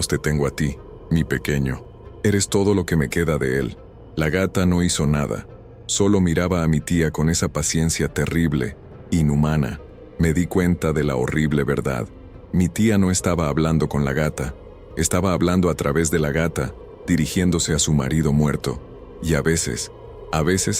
te tengo a ti, mi pequeño. Eres todo lo que me queda de él. La gata no hizo nada. Solo miraba a mi tía con esa paciencia terrible, inhumana. Me di cuenta de la horrible verdad. Mi tía no estaba hablando con la gata. Estaba hablando a través de la gata, dirigiéndose a su marido muerto. Y a veces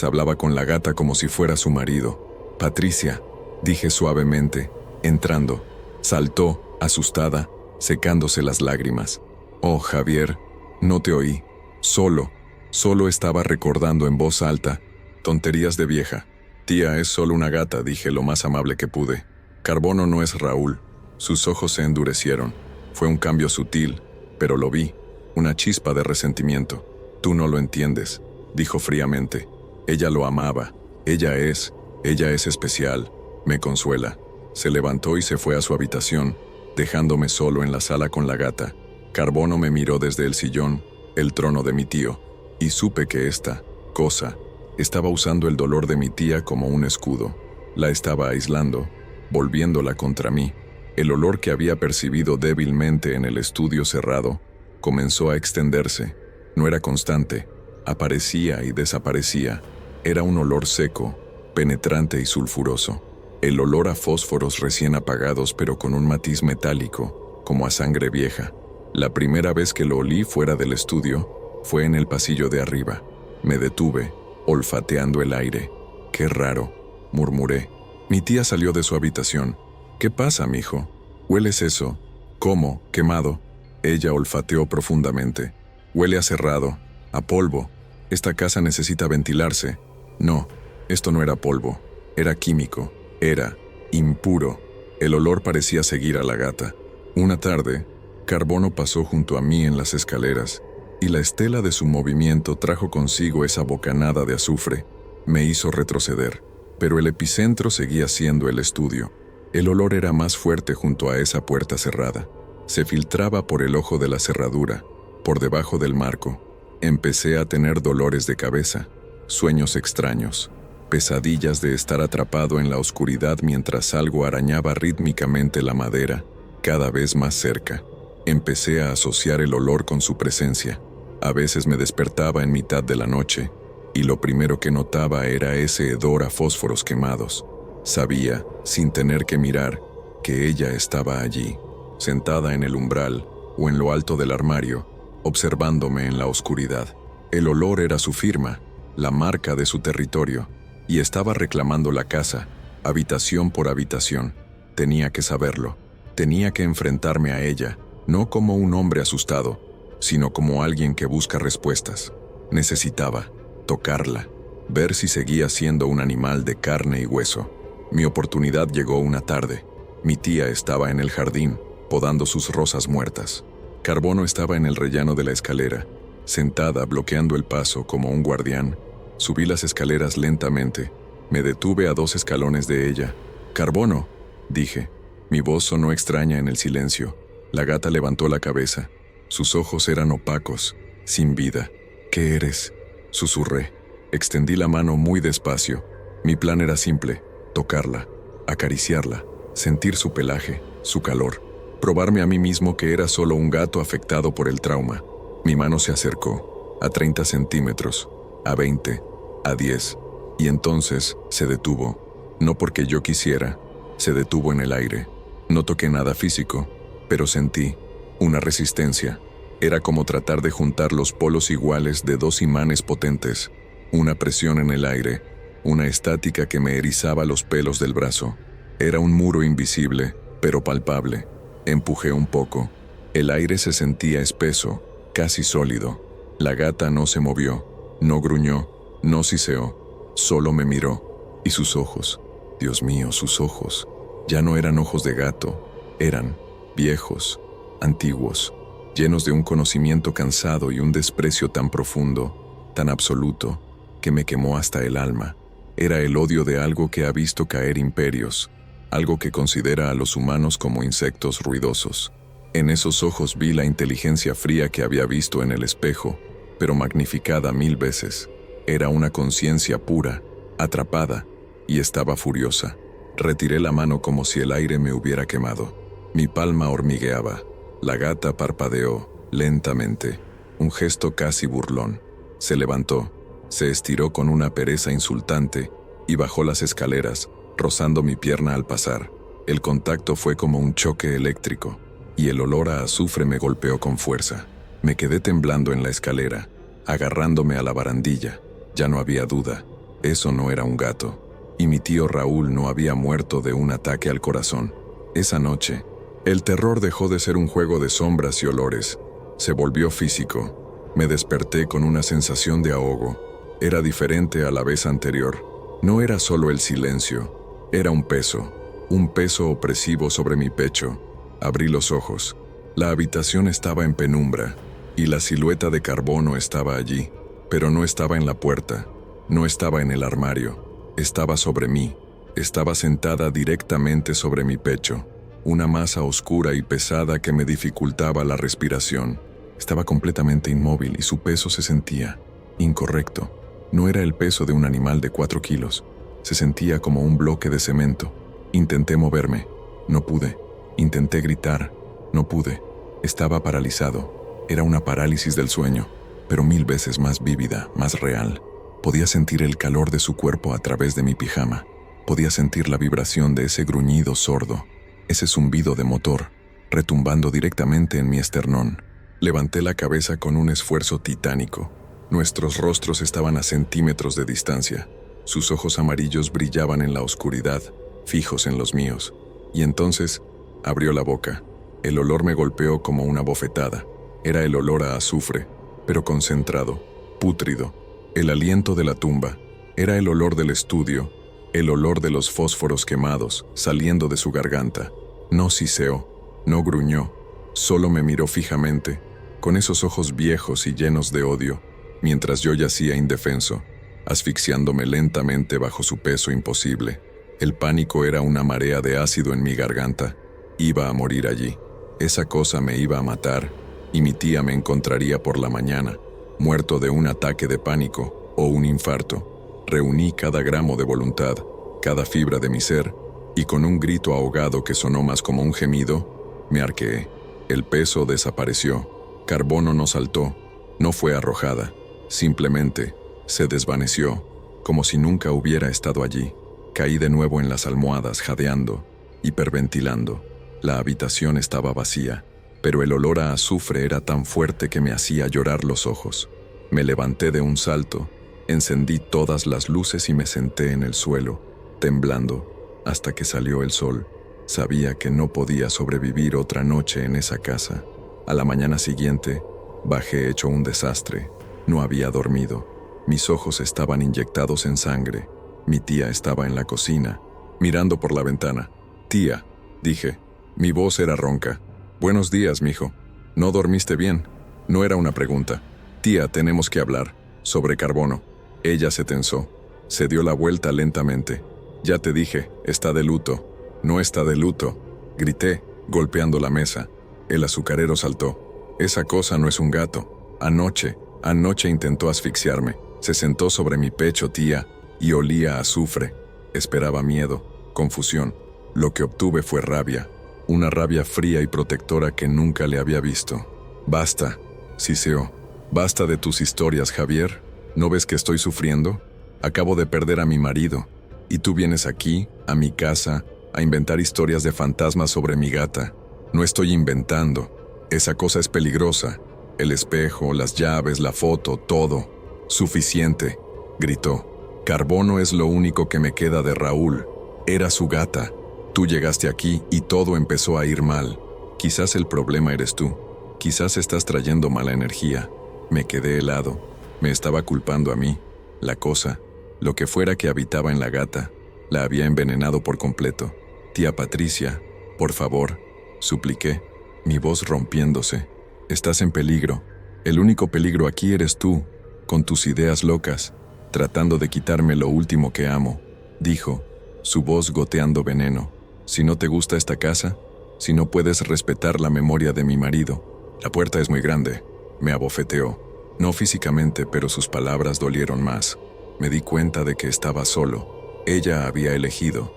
hablaba con la gata como si fuera su marido. Patricia, dije suavemente, entrando. Saltó, asustada, secándose las lágrimas. Oh, Javier, no te oí. Solo estaba recordando en voz alta. Tonterías de vieja. Tía, es solo una gata, dije lo más amable que pude. Carbono no es Raúl. Sus ojos se endurecieron. Fue un cambio sutil, pero lo vi. Una chispa de resentimiento. Tú no lo entiendes, dijo fríamente. Ella lo amaba. Ella es especial. Me consuela. Se levantó y se fue a su habitación, dejándome solo en la sala con la gata. Carbono me miró desde el sillón, el trono de mi tío, y supe que esta cosa estaba usando el dolor de mi tía como un escudo. La estaba aislando, volviéndola contra mí. El olor que había percibido débilmente en el estudio cerrado comenzó a extenderse. No era constante, aparecía y desaparecía. Era un olor seco, penetrante y sulfuroso. El olor a fósforos recién apagados pero con un matiz metálico, como a sangre vieja. La primera vez que lo olí fuera del estudio fue en el pasillo de arriba. Me detuve, olfateando el aire. «Qué raro», murmuré. Mi tía salió de su habitación. «¿Qué pasa, mijo? ¿Hueles eso?» «¿Cómo? ¿Quemado?» Ella olfateó profundamente. «Huele a cerrado, a polvo. Esta casa necesita ventilarse». No, esto no era polvo. Era químico. Era impuro. El olor parecía seguir a la gata. Una tarde, Carbono pasó junto a mí en las escaleras, y la estela de su movimiento trajo consigo esa bocanada de azufre. Me hizo retroceder, pero el epicentro seguía siendo el estudio. El olor era más fuerte junto a esa puerta cerrada. Se filtraba por el ojo de la cerradura, por debajo del marco. Empecé a tener dolores de cabeza, sueños extraños, pesadillas de estar atrapado en la oscuridad mientras algo arañaba rítmicamente la madera, cada vez más cerca. Empecé a asociar el olor con su presencia. A veces me despertaba en mitad de la noche, y lo primero que notaba era ese hedor a fósforos quemados. Sabía, sin tener que mirar, que ella estaba allí, sentada en el umbral o en lo alto del armario, observándome en la oscuridad. El olor era su firma, la marca de su territorio, y estaba reclamando la casa, habitación por habitación. Tenía que saberlo. Tenía que enfrentarme a ella, no como un hombre asustado, sino como alguien que busca respuestas. Necesitaba tocarla, ver si seguía siendo un animal de carne y hueso. Mi oportunidad llegó una tarde. Mi tía estaba en el jardín, podando sus rosas muertas. Carbono estaba en el rellano de la escalera, sentada bloqueando el paso como un guardián. Subí las escaleras lentamente. Me detuve a 2 escalones de ella. «Carbono», dije. Mi voz sonó extraña en el silencio. La gata levantó la cabeza. Sus ojos eran opacos, sin vida. «¿Qué eres?», susurré. Extendí la mano muy despacio. Mi plan era simple: tocarla, acariciarla, sentir su pelaje, su calor, probarme a mí mismo que era solo un gato afectado por el trauma. Mi mano se acercó, a 30 centímetros, a 20, a 10, y entonces se detuvo. No porque yo quisiera, se detuvo en el aire. No toqué nada físico, pero sentí una resistencia. Era como tratar de juntar los polos iguales de 2 imanes potentes. Una presión en el aire, una estática que me erizaba los pelos del brazo. Era un muro invisible, pero palpable. Empujé un poco. El aire se sentía espeso, casi sólido. La gata no se movió, no gruñó, no siseó, solo me miró. Y sus ojos, Dios mío, sus ojos, ya no eran ojos de gato, Eran viejos, antiguos, llenos de un conocimiento cansado y un desprecio tan profundo, tan absoluto, que me quemó hasta el alma. Era el odio de algo que ha visto caer imperios, algo que considera a los humanos como insectos ruidosos. En esos ojos vi la inteligencia fría que había visto en el espejo, pero magnificada 1000 veces. Era una conciencia pura, atrapada, y estaba furiosa. Retiré la mano como si el aire me hubiera quemado. Mi palma hormigueaba. La gata parpadeó, lentamente, un gesto casi burlón. Se levantó, se estiró con una pereza insultante y bajó las escaleras, rozando mi pierna al pasar. El contacto fue como un choque eléctrico, y el olor a azufre me golpeó con fuerza. Me quedé temblando en la escalera, agarrándome a la barandilla. Ya no había duda, eso no era un gato, y mi tío Raúl no había muerto de un ataque al corazón. Esa noche, el terror dejó de ser un juego de sombras y olores, se volvió físico. Me desperté con una sensación de ahogo. Era diferente a la vez anterior. No era solo el silencio, era un peso opresivo sobre mi pecho. Abrí los ojos. La habitación estaba en penumbra, y la silueta de Carbono estaba allí, pero no estaba en la puerta, no estaba en el armario, estaba sobre mí, estaba sentada directamente sobre mi pecho, una masa oscura y pesada que me dificultaba la respiración. Estaba completamente inmóvil y su peso se sentía incorrecto. No era el peso de un animal de 4 kilos, se sentía como un bloque de cemento. Intenté moverme, no pude. Intenté gritar, no pude. Estaba paralizado. Era una parálisis del sueño, pero 1000 veces más vívida, más real. Podía sentir el calor de su cuerpo a través de mi pijama. Podía sentir la vibración de ese gruñido sordo, ese zumbido de motor, retumbando directamente en mi esternón. Levanté la cabeza con un esfuerzo titánico. Nuestros rostros estaban a centímetros de distancia. Sus ojos amarillos brillaban en la oscuridad, fijos en los míos. Y entonces abrió la boca. El olor me golpeó como una bofetada. Era el olor a azufre, pero concentrado, pútrido. El aliento de la tumba. Era el olor del estudio, el olor de los fósforos quemados saliendo de su garganta. No siseó, no gruñó, solo me miró fijamente, con esos ojos viejos y llenos de odio, mientras yo yacía indefenso, asfixiándome lentamente bajo su peso imposible. El pánico era una marea de ácido en mi garganta. Iba a morir allí. Esa cosa me iba a matar, y mi tía me encontraría por la mañana, muerto de un ataque de pánico o un infarto. Reuní cada gramo de voluntad, cada fibra de mi ser, y con un grito ahogado que sonó más como un gemido, me arqueé. El peso desapareció. Carbono no saltó, no fue arrojada, simplemente se desvaneció, como si nunca hubiera estado allí. Caí de nuevo en las almohadas, jadeando, hiperventilando. La habitación estaba vacía, pero el olor a azufre era tan fuerte que me hacía llorar los ojos. Me levanté de un salto, encendí todas las luces y me senté en el suelo, temblando, hasta que salió el sol. Sabía que no podía sobrevivir otra noche en esa casa. A la mañana siguiente, bajé hecho un desastre. No había dormido. Mis ojos estaban inyectados en sangre. Mi tía estaba en la cocina, mirando por la ventana. «Tía», dije. Mi voz era ronca. «Buenos días, mijo. ¿No dormiste bien?» No era una pregunta. «Tía, tenemos que hablar. Sobre Carbono». Ella se tensó. Se dio la vuelta lentamente. «Ya te dije, está de luto». «No está de luto», grité, golpeando la mesa. El azucarero saltó. «Esa cosa no es un gato. Anoche intentó asfixiarme. Se sentó sobre mi pecho, tía, y olía a azufre. Esperaba miedo, confusión. Lo que obtuve fue rabia. Una rabia fría y protectora que nunca le había visto. «Basta», siseó. «Basta de tus historias, Javier. ¿No ves que estoy sufriendo? Acabo de perder a mi marido. Y tú vienes aquí, a mi casa, a inventar historias de fantasmas sobre mi gata. No estoy inventando. Esa cosa es peligrosa. El espejo, las llaves, la foto, todo. Suficiente», gritó. «Carbono es lo único que me queda de Raúl. Era su gata. Tú llegaste aquí y todo empezó a ir mal. Quizás el problema eres tú. Quizás estás trayendo mala energía». Me quedé helado. Me estaba culpando a mí. La cosa, lo que fuera que habitaba en la gata, la había envenenado por completo. «Tía Patricia, por favor». supliqué, mi voz rompiéndose. Estás en peligro. El único peligro aquí eres tú, con tus ideas locas, tratando de quitarme lo último que amo, dijo, su voz goteando veneno. Si no te gusta esta casa, si no puedes respetar la memoria de mi marido, la puerta es muy grande, me abofeteó. No físicamente, pero sus palabras dolieron más. Me di cuenta de que estaba solo. Ella había elegido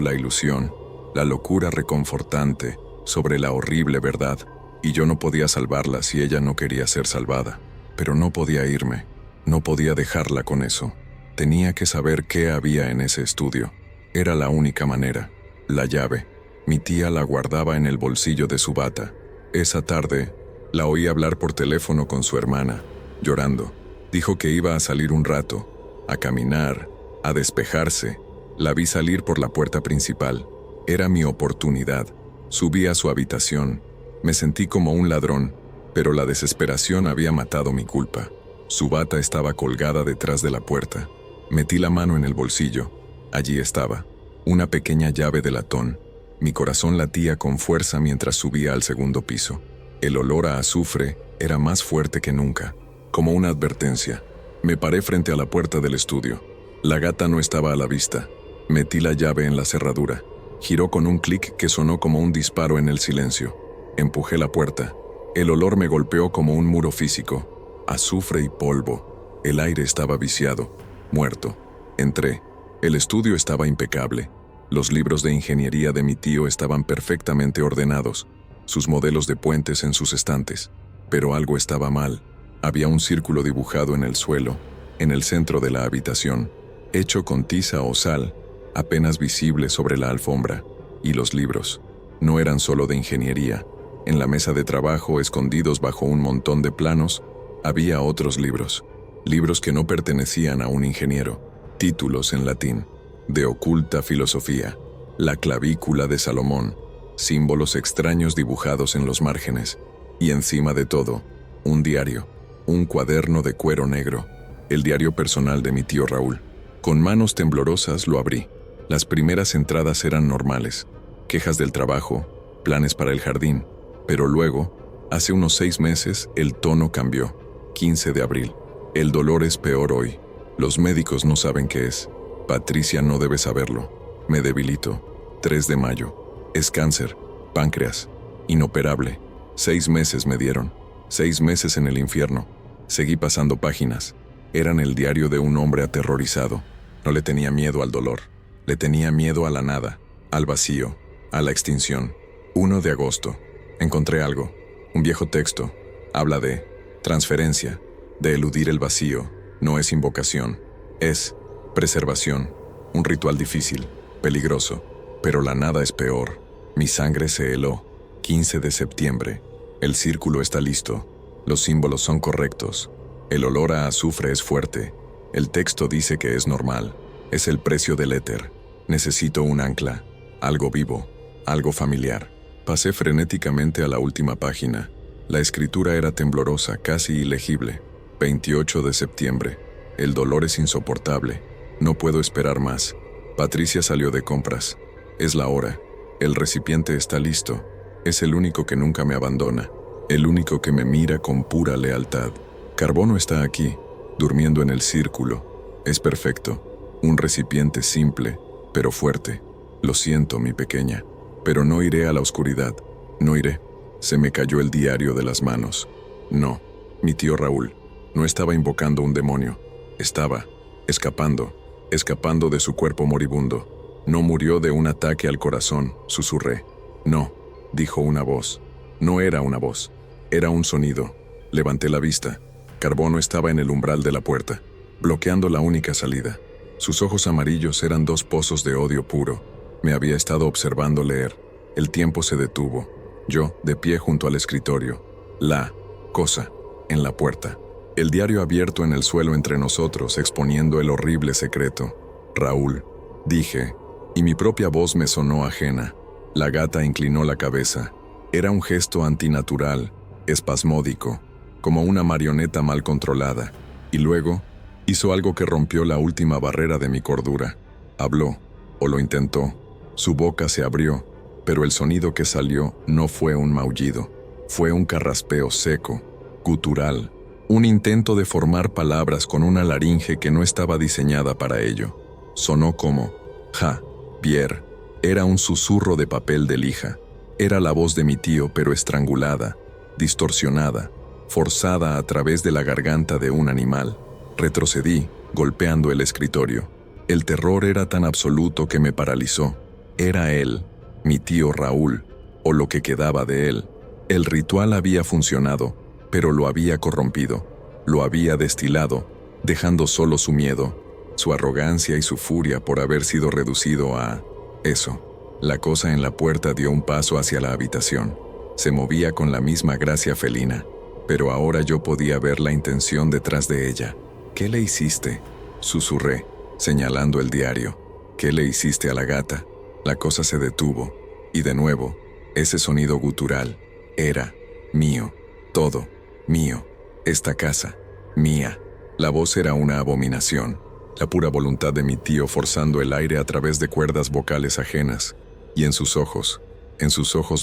la ilusión, la locura reconfortante sobre la horrible verdad, y yo no podía salvarla si ella no quería ser salvada. Pero no podía irme, no podía dejarla con eso. Tenía que saber qué había en ese estudio. Era la única manera. La llave. Mi tía la guardaba en el bolsillo de su bata. Esa tarde, la oí hablar por teléfono con su hermana, llorando. Dijo que iba a salir un rato, a caminar, a despejarse. La vi salir por la puerta principal. Era mi oportunidad. Subí a su habitación. Me sentí como un ladrón, pero la desesperación había matado mi culpa. Su bata estaba colgada detrás de la puerta. Metí la mano en el bolsillo. Allí estaba, una pequeña llave de latón. Mi corazón latía con fuerza mientras subía al segundo piso. El olor a azufre era más fuerte que nunca, como una advertencia. Me paré frente a la puerta del estudio. La gata no estaba a la vista. Metí la llave en la cerradura. Giró con un clic que sonó como un disparo en el silencio. Empujé la puerta. El olor me golpeó como un muro físico. Azufre y polvo. El aire estaba viciado, muerto. Entré. El estudio estaba impecable. Los libros de ingeniería de mi tío estaban perfectamente ordenados, sus modelos de puentes en sus estantes. Pero algo estaba mal. Había un círculo dibujado en el suelo, en el centro de la habitación, hecho con tiza o sal, apenas visible sobre la alfombra. Y los libros no eran solo de ingeniería. En la mesa de trabajo, escondidos bajo un montón de planos, había otros libros. Libros que no pertenecían a un ingeniero. Títulos en latín. De oculta filosofía. La clavícula de Salomón. Símbolos extraños dibujados en los márgenes. Y encima de todo, un diario. Un cuaderno de cuero negro. El diario personal de mi tío Raúl. Con manos temblorosas lo abrí. Las primeras entradas eran normales. Quejas del trabajo, planes para el jardín. Pero luego, hace unos 6 meses, el tono cambió. 15 de abril. El dolor es peor hoy. Los médicos no saben qué es. Patricia no debe saberlo. Me debilito. 3 de mayo. Es cáncer. Páncreas. Inoperable. 6 meses me dieron. 6 meses en el infierno. Seguí pasando páginas. Eran el diario de un hombre aterrorizado. No le tenía miedo al dolor. Le tenía miedo a la nada, al vacío, a la extinción. 1 de agosto. Encontré algo. Un viejo texto. Habla de transferencia, de eludir el vacío. No es invocación. Es preservación. Un ritual difícil, peligroso. Pero la nada es peor. Mi sangre se heló. 15 de septiembre. El círculo está listo. Los símbolos son correctos. El olor a azufre es fuerte. El texto dice que es normal. Es el precio del éter. Necesito un ancla. Algo vivo. Algo familiar. Pasé frenéticamente a la última página. La escritura era temblorosa, casi ilegible. 28 de septiembre. El dolor es insoportable. No puedo esperar más. Patricia salió de compras. Es la hora. El recipiente está listo. Es el único que nunca me abandona. El único que me mira con pura lealtad. Carbono está aquí, durmiendo en el círculo. Es perfecto. Un recipiente simple, pero fuerte. Lo siento, mi pequeña. Pero no iré a la oscuridad. No iré. Se me cayó el diario de las manos. No, mi tío Raúl no estaba invocando un demonio. Estaba escapando de su cuerpo moribundo. No murió de un ataque al corazón, susurré. No, dijo una voz. No era una voz. Era un sonido. Levanté la vista. Carbono estaba en el umbral de la puerta, bloqueando la única salida. Sus ojos amarillos eran 2 pozos de odio puro. Me había estado observando leer. El tiempo se detuvo. Yo, de pie junto al escritorio. La cosa, en la puerta. El diario abierto en el suelo entre nosotros, exponiendo el horrible secreto. Raúl, dije, y mi propia voz me sonó ajena. La gata inclinó la cabeza. Era un gesto antinatural, espasmódico, como una marioneta mal controlada. Y luego, hizo algo que rompió la última barrera de mi cordura. Habló, o lo intentó. Su boca se abrió, pero el sonido que salió no fue un maullido, fue un carraspeo seco, gutural, un intento de formar palabras con una laringe que no estaba diseñada para ello. Sonó como, Javier. Era un susurro de papel de lija. Era la voz de mi tío, pero estrangulada, distorsionada, forzada a través de la garganta de un animal. Retrocedí, golpeando el escritorio. El terror era tan absoluto que me paralizó. Era él, mi tío Raúl, o lo que quedaba de él. El ritual había funcionado, pero lo había corrompido, lo había destilado, dejando solo su miedo, su arrogancia y su furia por haber sido reducido a eso. La cosa en la puerta dio un paso hacia la habitación. Se movía con la misma gracia felina, pero ahora yo podía ver la intención detrás de ella. ¿Qué le hiciste?, susurré, señalando el diario. ¿Qué le hiciste a la gata? La cosa se detuvo, y de nuevo, ese sonido gutural. Era mío, todo mío, esta casa, mía. La voz era una abominación, la pura voluntad de mi tío forzando el aire a través de cuerdas vocales ajenas, y en sus ojos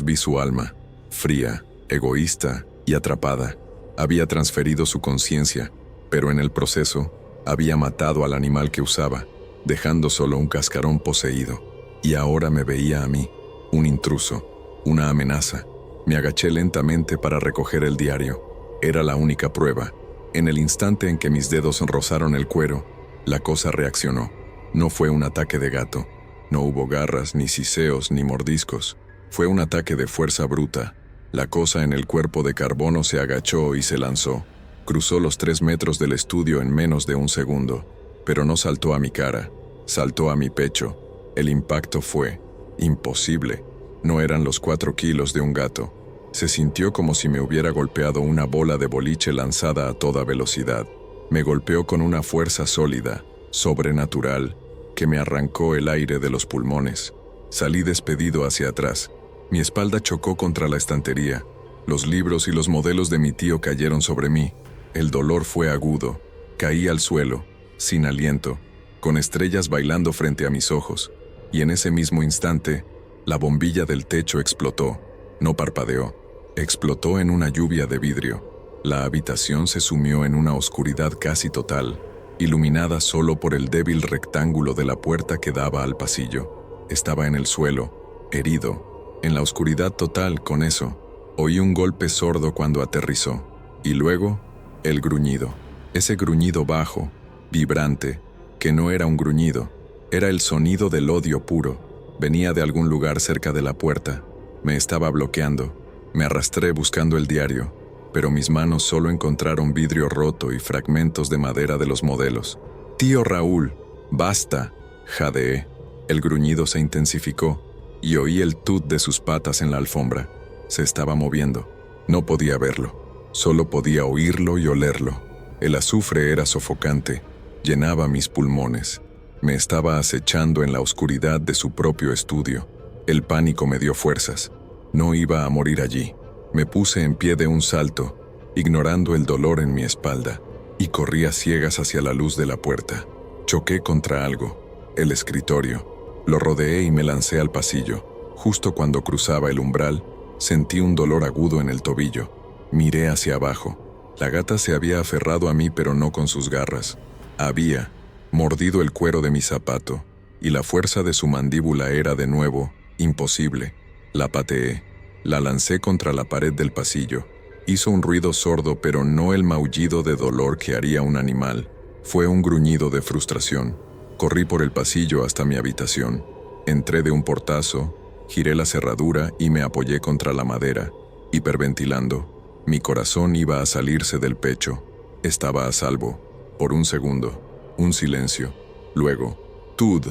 vi su alma, fría, egoísta y atrapada. Había transferido su conciencia, pero en el proceso había matado al animal que usaba, dejando solo un cascarón poseído. Y ahora me veía a mí, un intruso, una amenaza. Me agaché lentamente para recoger el diario. Era la única prueba. En el instante en que mis dedos rozaron el cuero, la cosa reaccionó. No fue un ataque de gato. No hubo garras, ni siseos, ni mordiscos. Fue un ataque de fuerza bruta. La cosa en el cuerpo de carbono se agachó y se lanzó. Cruzó los 3 metros del estudio en menos de un segundo. Pero no saltó a mi cara, saltó a mi pecho. El impacto fue imposible. No eran los 4 kilos de un gato. Se sintió como si me hubiera golpeado una bola de boliche lanzada a toda velocidad. Me golpeó con una fuerza sólida, sobrenatural, que me arrancó el aire de los pulmones. Salí despedido hacia atrás. Mi espalda chocó contra la estantería. Los libros y los modelos de mi tío cayeron sobre mí. El dolor fue agudo. Caí al suelo, sin aliento, con estrellas bailando frente a mis ojos. Y en ese mismo instante, la bombilla del techo explotó. No parpadeó. Explotó en una lluvia de vidrio. La habitación se sumió en una oscuridad casi total, iluminada solo por el débil rectángulo de la puerta que daba al pasillo. Estaba en el suelo, herido, en la oscuridad total. Con eso, oí un golpe sordo cuando aterrizó. Y luego, el gruñido. Ese gruñido bajo, vibrante, que no era un gruñido, era el sonido del odio puro. Venía de algún lugar cerca de la puerta. Me estaba bloqueando. Me arrastré buscando el diario, pero mis manos solo encontraron vidrio roto y fragmentos de madera de los modelos. «Tío Raúl, basta», jadeé. El gruñido se intensificó y oí el tut de sus patas en la alfombra. Se estaba moviendo. No podía verlo, solo podía oírlo y olerlo. El azufre era sofocante, llenaba mis pulmones. Me estaba acechando en la oscuridad de su propio estudio. El pánico me dio fuerzas. No iba a morir allí. Me puse en pie de un salto, ignorando el dolor en mi espalda, y corrí a ciegas hacia la luz de la puerta. Choqué contra algo, el escritorio. Lo rodeé y me lancé al pasillo. Justo cuando cruzaba el umbral, sentí un dolor agudo en el tobillo. Miré hacia abajo. La gata se había aferrado a mí, pero no con sus garras. Había mordido el cuero de mi zapato, y la fuerza de su mandíbula era de nuevo imposible. La pateé. La lancé contra la pared del pasillo. Hizo un ruido sordo, pero no el maullido de dolor que haría un animal. Fue un gruñido de frustración. Corrí por el pasillo hasta mi habitación. Entré de un portazo, giré la cerradura y me apoyé contra la madera, hiperventilando. Mi corazón iba a salirse del pecho. Estaba a salvo. Por un segundo, un silencio. Luego, «Tud».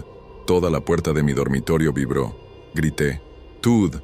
Toda la puerta de mi dormitorio vibró. Grité, «Tud».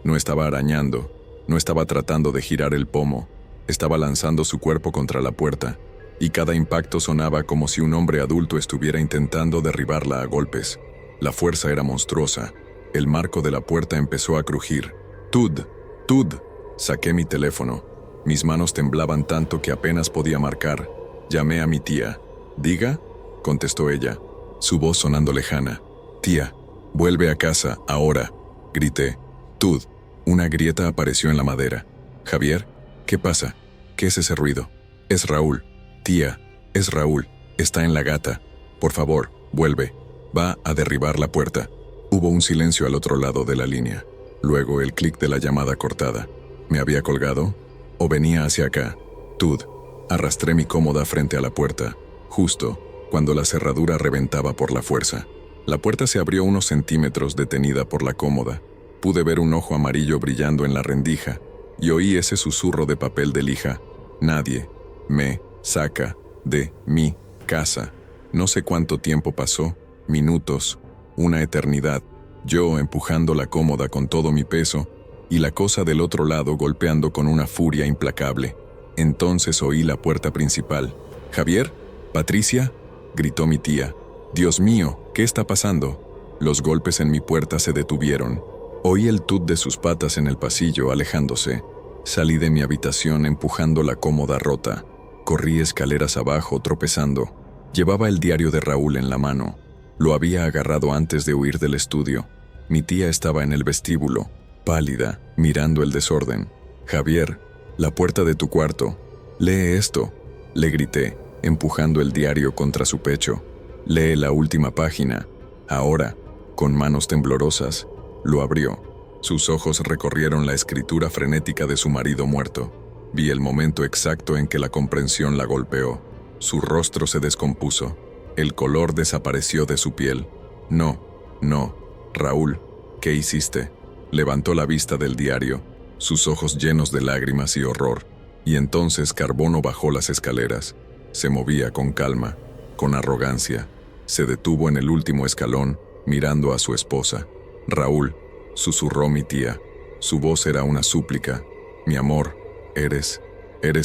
No estaba arañando, no estaba tratando de girar el pomo, estaba lanzando su cuerpo contra la puerta, y cada impacto sonaba como si un hombre adulto estuviera intentando derribarla a golpes. La fuerza era monstruosa. El marco de la puerta empezó a crujir. «Tud, Tud». Saqué mi teléfono. Mis manos temblaban tanto que apenas podía marcar. Llamé a mi tía. «¿Diga?», contestó ella, su voz sonando lejana. «Tía, vuelve a casa, ahora», grité. Tud, una grieta apareció en la madera. Javier, ¿qué pasa? ¿Qué es ese ruido? Es Raúl. Tía, es Raúl. Está en la gata. Por favor, vuelve. Va a derribar la puerta. Hubo un silencio al otro lado de la línea. Luego el clic de la llamada cortada. ¿Me había colgado? ¿O venía hacia acá? Tud. Arrastré mi cómoda frente a la puerta, justo cuando la cerradura reventaba por la fuerza. La puerta se abrió unos centímetros detenida por la cómoda. Pude ver un ojo amarillo brillando en la rendija y oí ese susurro de papel de lija. Nadie me saca de mi casa. No sé cuánto tiempo pasó, minutos, una eternidad, yo empujando la cómoda con todo mi peso y la cosa del otro lado golpeando con una furia implacable. Entonces oí la puerta principal. «¿Javier? ¿Patricia?», gritó mi tía. «Dios mío, ¿qué está pasando?». Los golpes en mi puerta se detuvieron. Oí el tut de sus patas en el pasillo alejándose. Salí de mi habitación empujando la cómoda rota. Corrí escaleras abajo tropezando. Llevaba el diario de Raúl en la mano. Lo había agarrado antes de huir del estudio. Mi tía estaba en el vestíbulo, pálida, mirando el desorden. «Javier, la puerta de tu cuarto. Lee esto», le grité, empujando el diario contra su pecho. «Lee la última página». Ahora, con manos temblorosas, lo abrió. Sus ojos recorrieron la escritura frenética de su marido muerto. Vi el momento exacto en que la comprensión la golpeó. Su rostro se descompuso. El color desapareció de su piel. «No, no, Raúl, ¿qué hiciste?». Levantó la vista del diario, sus ojos llenos de lágrimas y horror, y entonces Carbono bajó las escaleras. Se movía con calma, con arrogancia. Se detuvo en el último escalón, mirando a su esposa. «Raúl», susurró mi tía. Su voz era una súplica. «Mi amor, ¿eres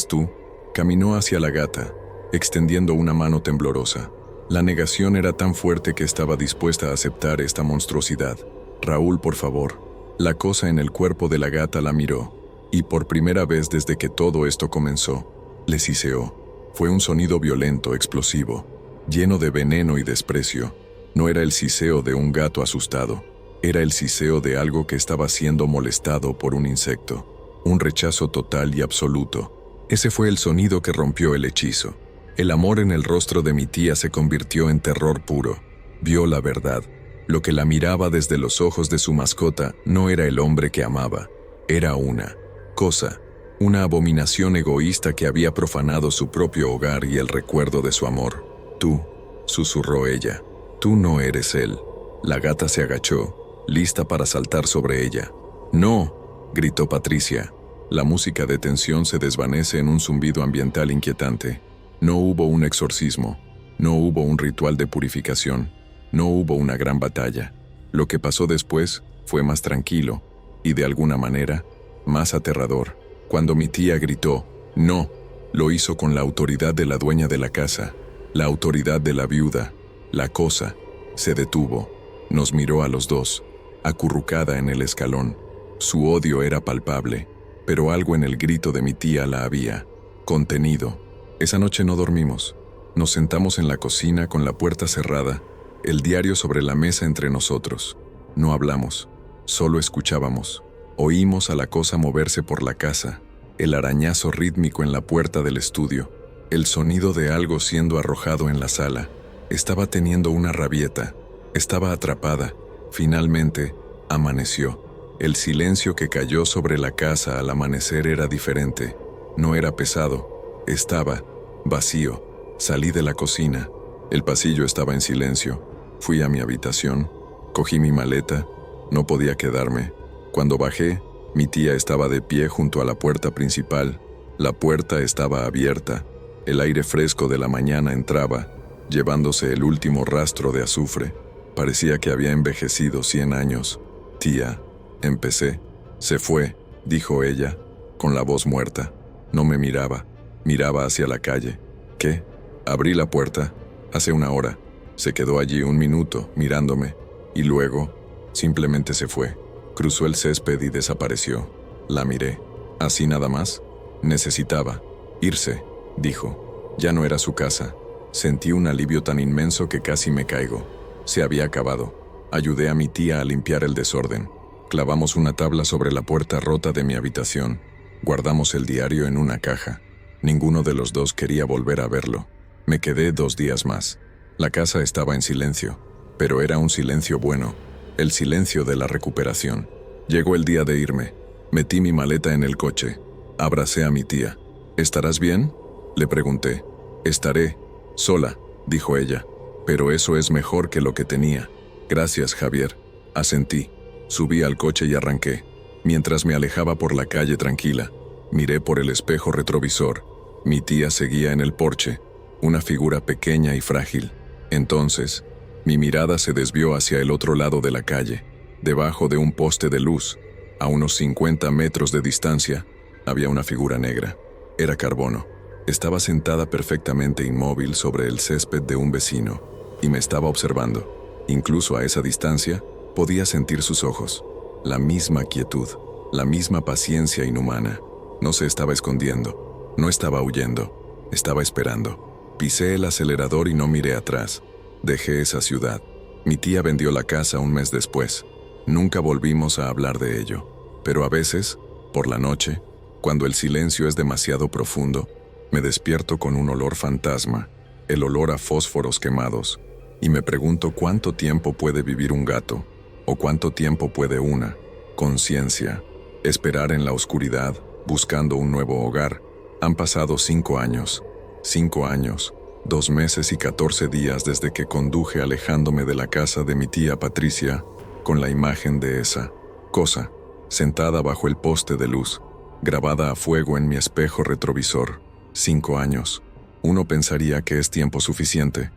tú?». Caminó hacia la gata, extendiendo una mano temblorosa. La negación era tan fuerte que estaba dispuesta a aceptar esta monstruosidad. «Raúl, por favor». La cosa en el cuerpo de la gata la miró, y por primera vez desde que todo esto comenzó, le siseó. Fue un sonido violento, explosivo, lleno de veneno y desprecio. No era el siseo de un gato asustado, era el siseo de algo que estaba siendo molestado por un insecto. Un rechazo total y absoluto. Ese fue el sonido que rompió el hechizo. El amor en el rostro de mi tía se convirtió en terror puro. Vio la verdad. Lo que la miraba desde los ojos de su mascota no era el hombre que amaba, era una cosa, una abominación egoísta que había profanado su propio hogar y el recuerdo de su amor. «Tú», susurró ella, «tú no eres él». La gata se agachó, lista para saltar sobre ella. «No», gritó Patricia. La música de tensión se desvanece en un zumbido ambiental inquietante. No hubo un exorcismo, no hubo un ritual de purificación. No hubo una gran batalla. Lo que pasó después fue más tranquilo y, de alguna manera, más aterrador. Cuando mi tía gritó, «No», lo hizo con la autoridad de la dueña de la casa, la autoridad de la viuda. La cosa se detuvo. Nos miró a los dos, acurrucada en el escalón. Su odio era palpable, pero algo en el grito de mi tía la había contenido. Esa noche no dormimos. Nos sentamos en la cocina con la puerta cerrada, el diario sobre la mesa entre nosotros. No hablamos, solo escuchábamos. Oímos a la cosa moverse por la casa, el arañazo rítmico en la puerta del estudio, el sonido de algo siendo arrojado en la sala. Estaba teniendo una rabieta, estaba atrapada. Finalmente, amaneció. El silencio que cayó sobre la casa al amanecer era diferente. No era pesado, estaba vacío. Salí de la cocina. El pasillo estaba en silencio. Fui a mi habitación, cogí mi maleta, no podía quedarme. Cuando bajé, mi tía estaba de pie junto a la puerta principal. La puerta estaba abierta. El aire fresco de la mañana entraba, llevándose el último rastro de azufre. Parecía que había envejecido 100 años. «Tía», empecé. «Se fue», dijo ella, con la voz muerta. No me miraba, miraba hacia la calle. «¿Qué?». Abrí la puerta, hace 1 hora. Se quedó allí 1 minuto, mirándome, y luego, simplemente se fue. Cruzó el césped y desapareció. La miré. ¿Así nada más? Necesitaba irse, dijo. Ya no era su casa. Sentí un alivio tan inmenso que casi me caigo. Se había acabado. Ayudé a mi tía a limpiar el desorden. Clavamos una tabla sobre la puerta rota de mi habitación. Guardamos el diario en una caja. Ninguno de los dos quería volver a verlo. Me quedé 2 días más. La casa estaba en silencio, pero era un silencio bueno, el silencio de la recuperación. Llegó el día de irme. Metí mi maleta en el coche. Abracé a mi tía. ¿Estarás bien?, le pregunté. Estaré. Sola, dijo ella. Pero eso es mejor que lo que tenía. Gracias, Javier. Asentí. Subí al coche y arranqué. Mientras me alejaba por la calle tranquila, miré por el espejo retrovisor. Mi tía seguía en el porche, una figura pequeña y frágil. Entonces, mi mirada se desvió hacia el otro lado de la calle. Debajo de un poste de luz, a unos 50 metros de distancia, había una figura negra. Era Carbono. Estaba sentada perfectamente inmóvil sobre el césped de un vecino, y me estaba observando. Incluso a esa distancia, podía sentir sus ojos. La misma quietud, la misma paciencia inhumana. No se estaba escondiendo, no estaba huyendo, estaba esperando. Pisé el acelerador y no miré atrás. Dejé esa ciudad. Mi tía vendió la casa un mes después. Nunca volvimos a hablar de ello. Pero a veces, por la noche, cuando el silencio es demasiado profundo, me despierto con un olor fantasma, el olor a fósforos quemados, y me pregunto cuánto tiempo puede vivir un gato, o cuánto tiempo puede una conciencia esperar en la oscuridad, buscando un nuevo hogar. Han pasado 5 años. 5 años, 2 meses y 14 días desde que conduje alejándome de la casa de mi tía Patricia, con la imagen de esa cosa, sentada bajo el poste de luz, grabada a fuego en mi espejo retrovisor. 5 años. Uno pensaría que es tiempo suficiente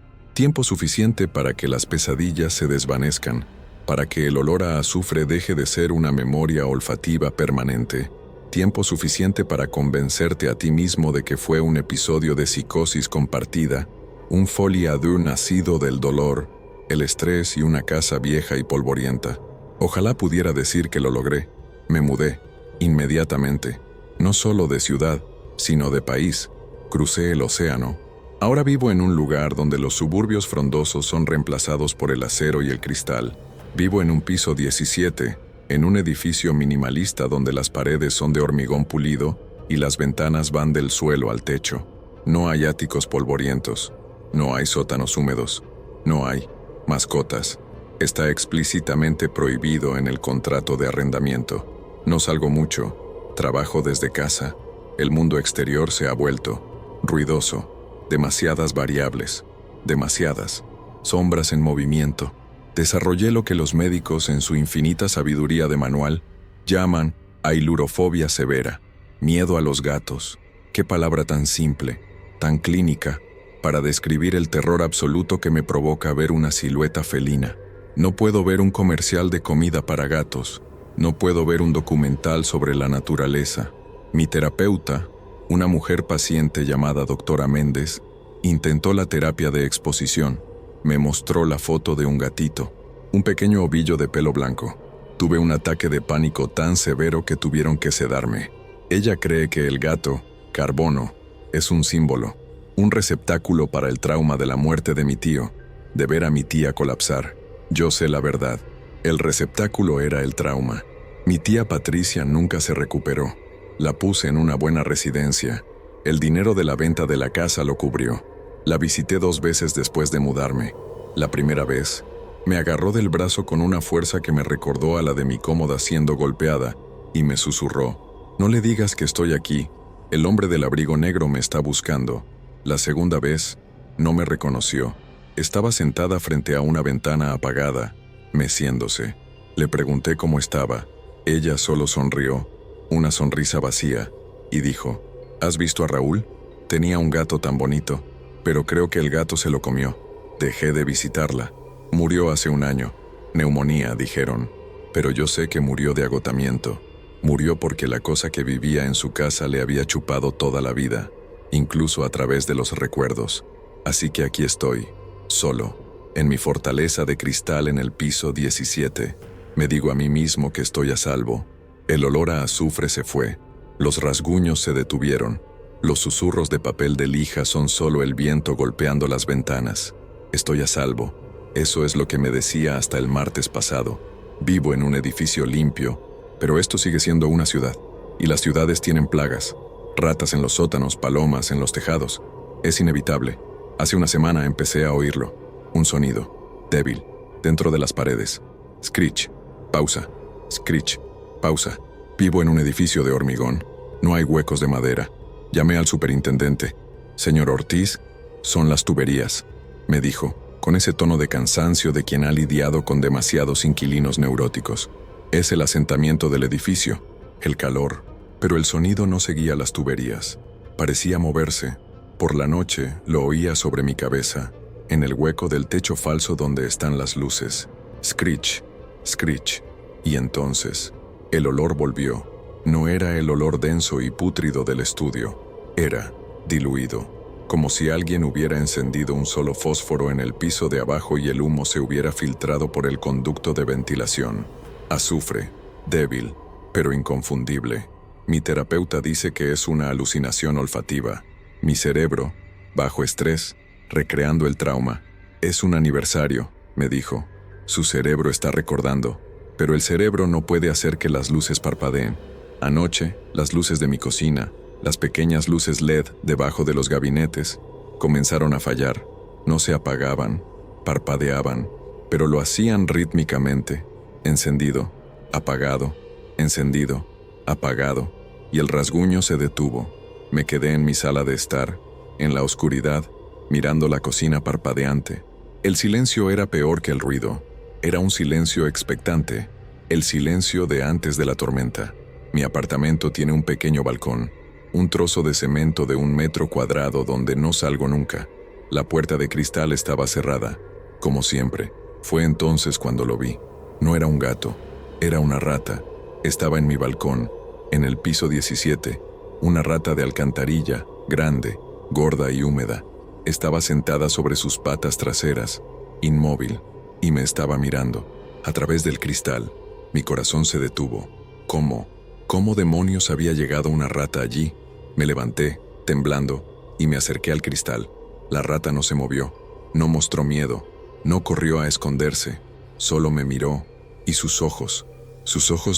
para que las pesadillas se desvanezcan, para que el olor a azufre deje de ser una memoria olfativa permanente, tiempo suficiente para convencerte a ti mismo de que fue un episodio de psicosis compartida, un folie à deux nacido del dolor, el estrés y una casa vieja y polvorienta. Ojalá pudiera decir que lo logré. Me mudé, inmediatamente, no solo de ciudad, sino de país. Crucé el océano. Ahora vivo en un lugar donde los suburbios frondosos son reemplazados por el acero y el cristal. Vivo en un piso 17, en un edificio minimalista donde las paredes son de hormigón pulido y las ventanas van del suelo al techo. No hay áticos polvorientos, no hay sótanos húmedos, no hay mascotas. Está explícitamente prohibido en el contrato de arrendamiento. No salgo mucho, trabajo desde casa. El mundo exterior se ha vuelto ruidoso, demasiadas variables, demasiadas sombras en movimiento. Desarrollé lo que los médicos, en su infinita sabiduría de manual, llaman ailurofobia severa, miedo a los gatos. Qué palabra tan simple, tan clínica, para describir el terror absoluto que me provoca ver una silueta felina. No puedo ver un comercial de comida para gatos, no puedo ver un documental sobre la naturaleza. Mi terapeuta, una mujer paciente llamada doctora Méndez, intentó la terapia de exposición. Me mostró la foto de un gatito, un pequeño ovillo de pelo blanco. Tuve un ataque de pánico tan severo que tuvieron que sedarme. Ella cree que el gato, Carbono, es un símbolo, un receptáculo para el trauma de la muerte de mi tío, de ver a mi tía colapsar. Yo sé la verdad. El receptáculo era el trauma. Mi tía Patricia nunca se recuperó. La puse en una buena residencia. El dinero de la venta de la casa lo cubrió. La visité 2 veces después de mudarme. La primera vez, me agarró del brazo con una fuerza que me recordó a la de mi cómoda siendo golpeada, y me susurró: «No le digas que estoy aquí. El hombre del abrigo negro me está buscando». La segunda vez, no me reconoció. Estaba sentada frente a una ventana apagada, meciéndose. Le pregunté cómo estaba. Ella solo sonrió, una sonrisa vacía, y dijo: «¿Has visto a Raúl? Tenía un gato tan bonito, pero creo que el gato se lo comió. Dejé de visitarla. Murió hace 1 año. Neumonía, dijeron. Pero yo sé que murió de agotamiento. Murió porque la cosa que vivía en su casa le había chupado toda la vida, incluso a través de los recuerdos. Así que aquí estoy, solo, en mi fortaleza de cristal en el piso 17. Me digo a mí mismo que estoy a salvo. El olor a azufre se fue. Los rasguños se detuvieron. Los susurros de papel de lija son solo el viento golpeando las ventanas. Estoy a salvo. Eso es lo que me decía hasta el martes pasado. Vivo en un edificio limpio, pero esto sigue siendo una ciudad. Y las ciudades tienen plagas. Ratas en los sótanos, palomas en los tejados. Es inevitable. Hace una semana empecé a oírlo. Un sonido, débil, dentro de las paredes. Screech. Pausa. Screech. Pausa. Vivo en un edificio de hormigón. No hay huecos de madera. Llamé al superintendente. Señor Ortiz, son las tuberías, me dijo, con ese tono de cansancio de quien ha lidiado con demasiados inquilinos neuróticos. Es el asentamiento del edificio, el calor, pero el sonido no seguía las tuberías. Parecía moverse. Por la noche lo oía sobre mi cabeza, en el hueco del techo falso donde están las luces. Screech, screech. Y entonces, el olor volvió. No era el olor denso y pútrido del estudio. Era diluido, como si alguien hubiera encendido un solo fósforo en el piso de abajo y el humo se hubiera filtrado por el conducto de ventilación. Azufre, débil, pero inconfundible. Mi terapeuta dice que es una alucinación olfativa. Mi cerebro, bajo estrés, recreando el trauma. Es un aniversario, me dijo. Su cerebro está recordando, pero el cerebro no puede hacer que las luces parpadeen. Anoche, las luces de mi cocina, las pequeñas luces LED debajo de los gabinetes, comenzaron a fallar. No se apagaban, parpadeaban, pero lo hacían rítmicamente. Encendido, apagado, encendido, apagado, y el rasguño se detuvo. Me quedé en mi sala de estar, en la oscuridad, mirando la cocina parpadeante. El silencio era peor que el ruido. Era un silencio expectante, el silencio de antes de la tormenta. Mi apartamento tiene un pequeño balcón, un trozo de cemento de 1 metro cuadrado donde no salgo nunca. La puerta de cristal estaba cerrada, como siempre. Fue entonces cuando lo vi. No era un gato, era una rata. Estaba en mi balcón, en el piso 17, una rata de alcantarilla, grande, gorda y húmeda. Estaba sentada sobre sus patas traseras, inmóvil, y me estaba mirando. A través del cristal, mi corazón se detuvo. ¿Cómo demonios había llegado una rata allí? Me levanté, temblando, y me acerqué al cristal. La rata no se movió, no mostró miedo, no corrió a esconderse, solo me miró, y sus ojos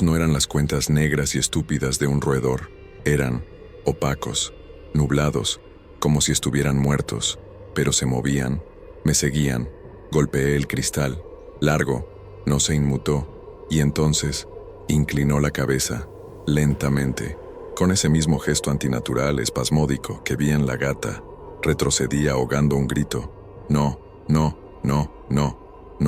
no eran las cuentas negras y estúpidas de un roedor, eran opacos, nublados, como si estuvieran muertos, pero se movían, me seguían. Golpeé el cristal, largo, no se inmutó, y entonces inclinó la cabeza, lentamente, con ese mismo gesto antinatural, espasmódico que vi en la gata. Retrocedí ahogando un grito. No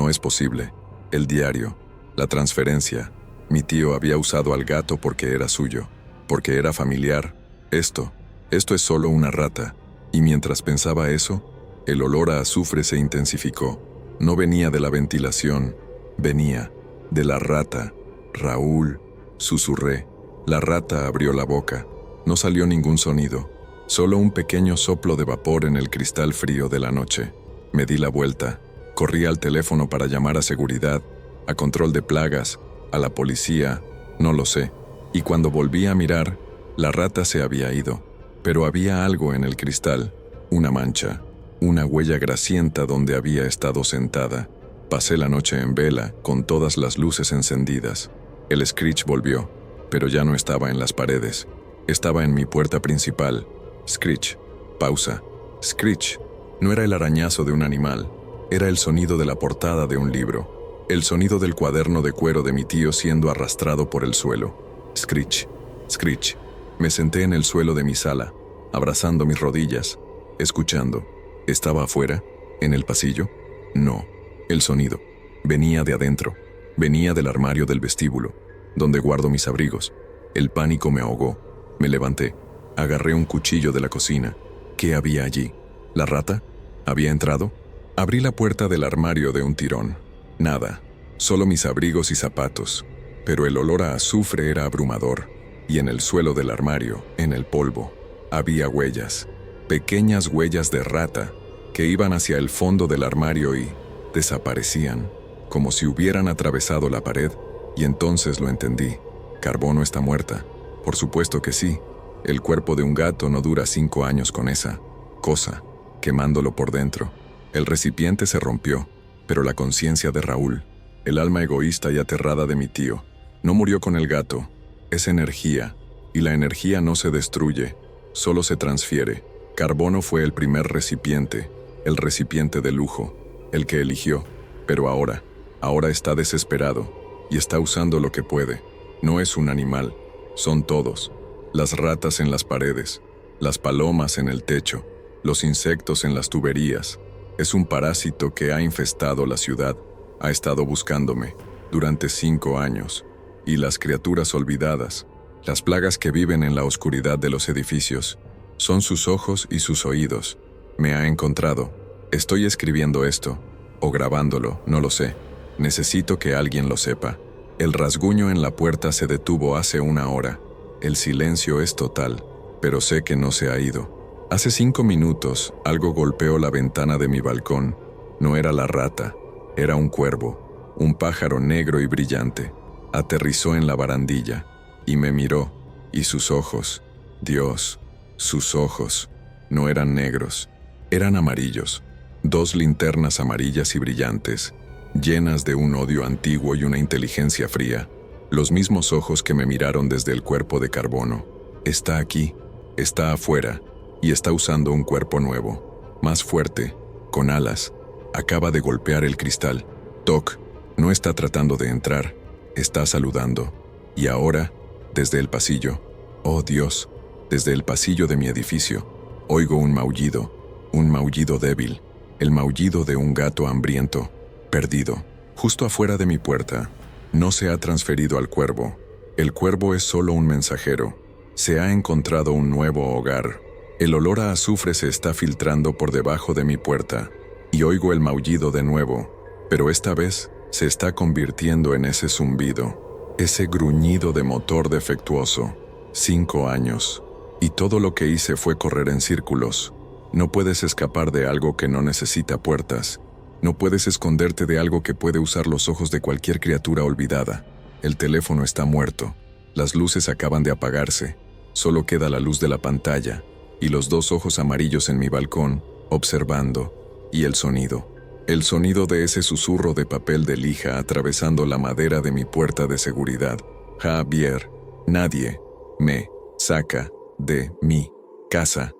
es posible. El diario, la transferencia. Mi tío había usado al gato porque era suyo, porque era familiar. Esto es solo una rata. Y mientras pensaba eso, el olor a azufre se intensificó. No venía de la ventilación, venía de la rata. Raúl, susurré. La rata abrió la boca. No salió ningún sonido, solo un pequeño soplo de vapor en el cristal frío de la noche. Me di la vuelta. Corrí al teléfono para llamar a seguridad, a control de plagas, a la policía, no lo sé. Y cuando volví a mirar, la rata se había ido. Pero había algo en el cristal, una mancha, una huella grasienta donde había estado sentada. Pasé la noche en vela, con todas las luces encendidas. El screech volvió, pero ya no estaba en las paredes. Estaba en mi puerta principal. Screech. Pausa. Screech. No era el arañazo de un animal. Era el sonido de la portada de un libro. El sonido del cuaderno de cuero de mi tío siendo arrastrado por el suelo. Screech. Screech. Me senté en el suelo de mi sala, abrazando mis rodillas, escuchando. ¿Estaba afuera? ¿En el pasillo? No. El sonido venía de adentro. Venía del armario del vestíbulo, donde guardo mis abrigos. El pánico me ahogó. Me levanté. Agarré un cuchillo de la cocina. ¿Qué había allí? ¿La rata? ¿Había entrado? Abrí la puerta del armario de un tirón. Nada. Solo mis abrigos y zapatos. Pero el olor a azufre era abrumador. Y en el suelo del armario, en el polvo, había huellas. Pequeñas huellas de rata que iban hacia el fondo del armario y desaparecían, como si hubieran atravesado la pared. Y entonces lo entendí. Carbono está muerta. Por supuesto que sí. El cuerpo de un gato no dura 5 años con esa cosa, quemándolo por dentro. El recipiente se rompió, pero la conciencia de Raúl el alma egoísta y aterrada de mi tío. No murió con el gato, es energía, y la energía no se destruye, solo se transfiere. Carbono fue el primer recipiente, el recipiente de lujo, el que eligió, pero ahora está desesperado, y está usando lo que puede. No es un animal, son todos. Las ratas en las paredes, las palomas en el techo, los insectos en las tuberías. Es un parásito que ha infestado la ciudad, ha estado buscándome durante 5 años. Y las criaturas olvidadas, las plagas que viven en la oscuridad de los edificios, son sus ojos y sus oídos. Me ha encontrado. Estoy escribiendo esto, o grabándolo, no lo sé. Necesito que alguien lo sepa. El rasguño en la puerta se detuvo hace 1 hora. El silencio es total, pero sé que no se ha ido. Hace 5 minutos, algo golpeó la ventana de mi balcón. No era la rata, era un cuervo, un pájaro negro y brillante. Aterrizó en la barandilla, y me miró, y sus ojos, Dios, sus ojos, no eran negros, eran amarillos. 2 linternas amarillas y brillantes, llenas de un odio antiguo y una inteligencia fría. Los mismos ojos que me miraron desde el cuerpo de carbono. Está aquí, está afuera, y está usando un cuerpo nuevo, más fuerte, con alas. Acaba de golpear el cristal. Toc, no está tratando de entrar, está saludando. Y ahora, desde el pasillo, oh Dios, desde el pasillo de mi edificio, oigo un maullido débil, el maullido de un gato hambriento, perdido, justo afuera de mi puerta. No se ha transferido al cuervo. El cuervo es solo un mensajero. Se ha encontrado un nuevo hogar. El olor a azufre se está filtrando por debajo de mi puerta, y oigo el maullido de nuevo, pero esta vez se está convirtiendo en ese zumbido, ese gruñido de motor defectuoso. 5 años, y todo lo que hice fue correr en círculos. No puedes escapar de algo que no necesita puertas. No puedes esconderte de algo que puede usar los ojos de cualquier criatura olvidada. El teléfono está muerto. Las luces acaban de apagarse. Solo queda la luz de la pantalla y los 2 ojos amarillos en mi balcón, observando, y el sonido. El sonido de ese susurro de papel de lija atravesando la madera de mi puerta de seguridad. Javier, nadie me saca de mi casa.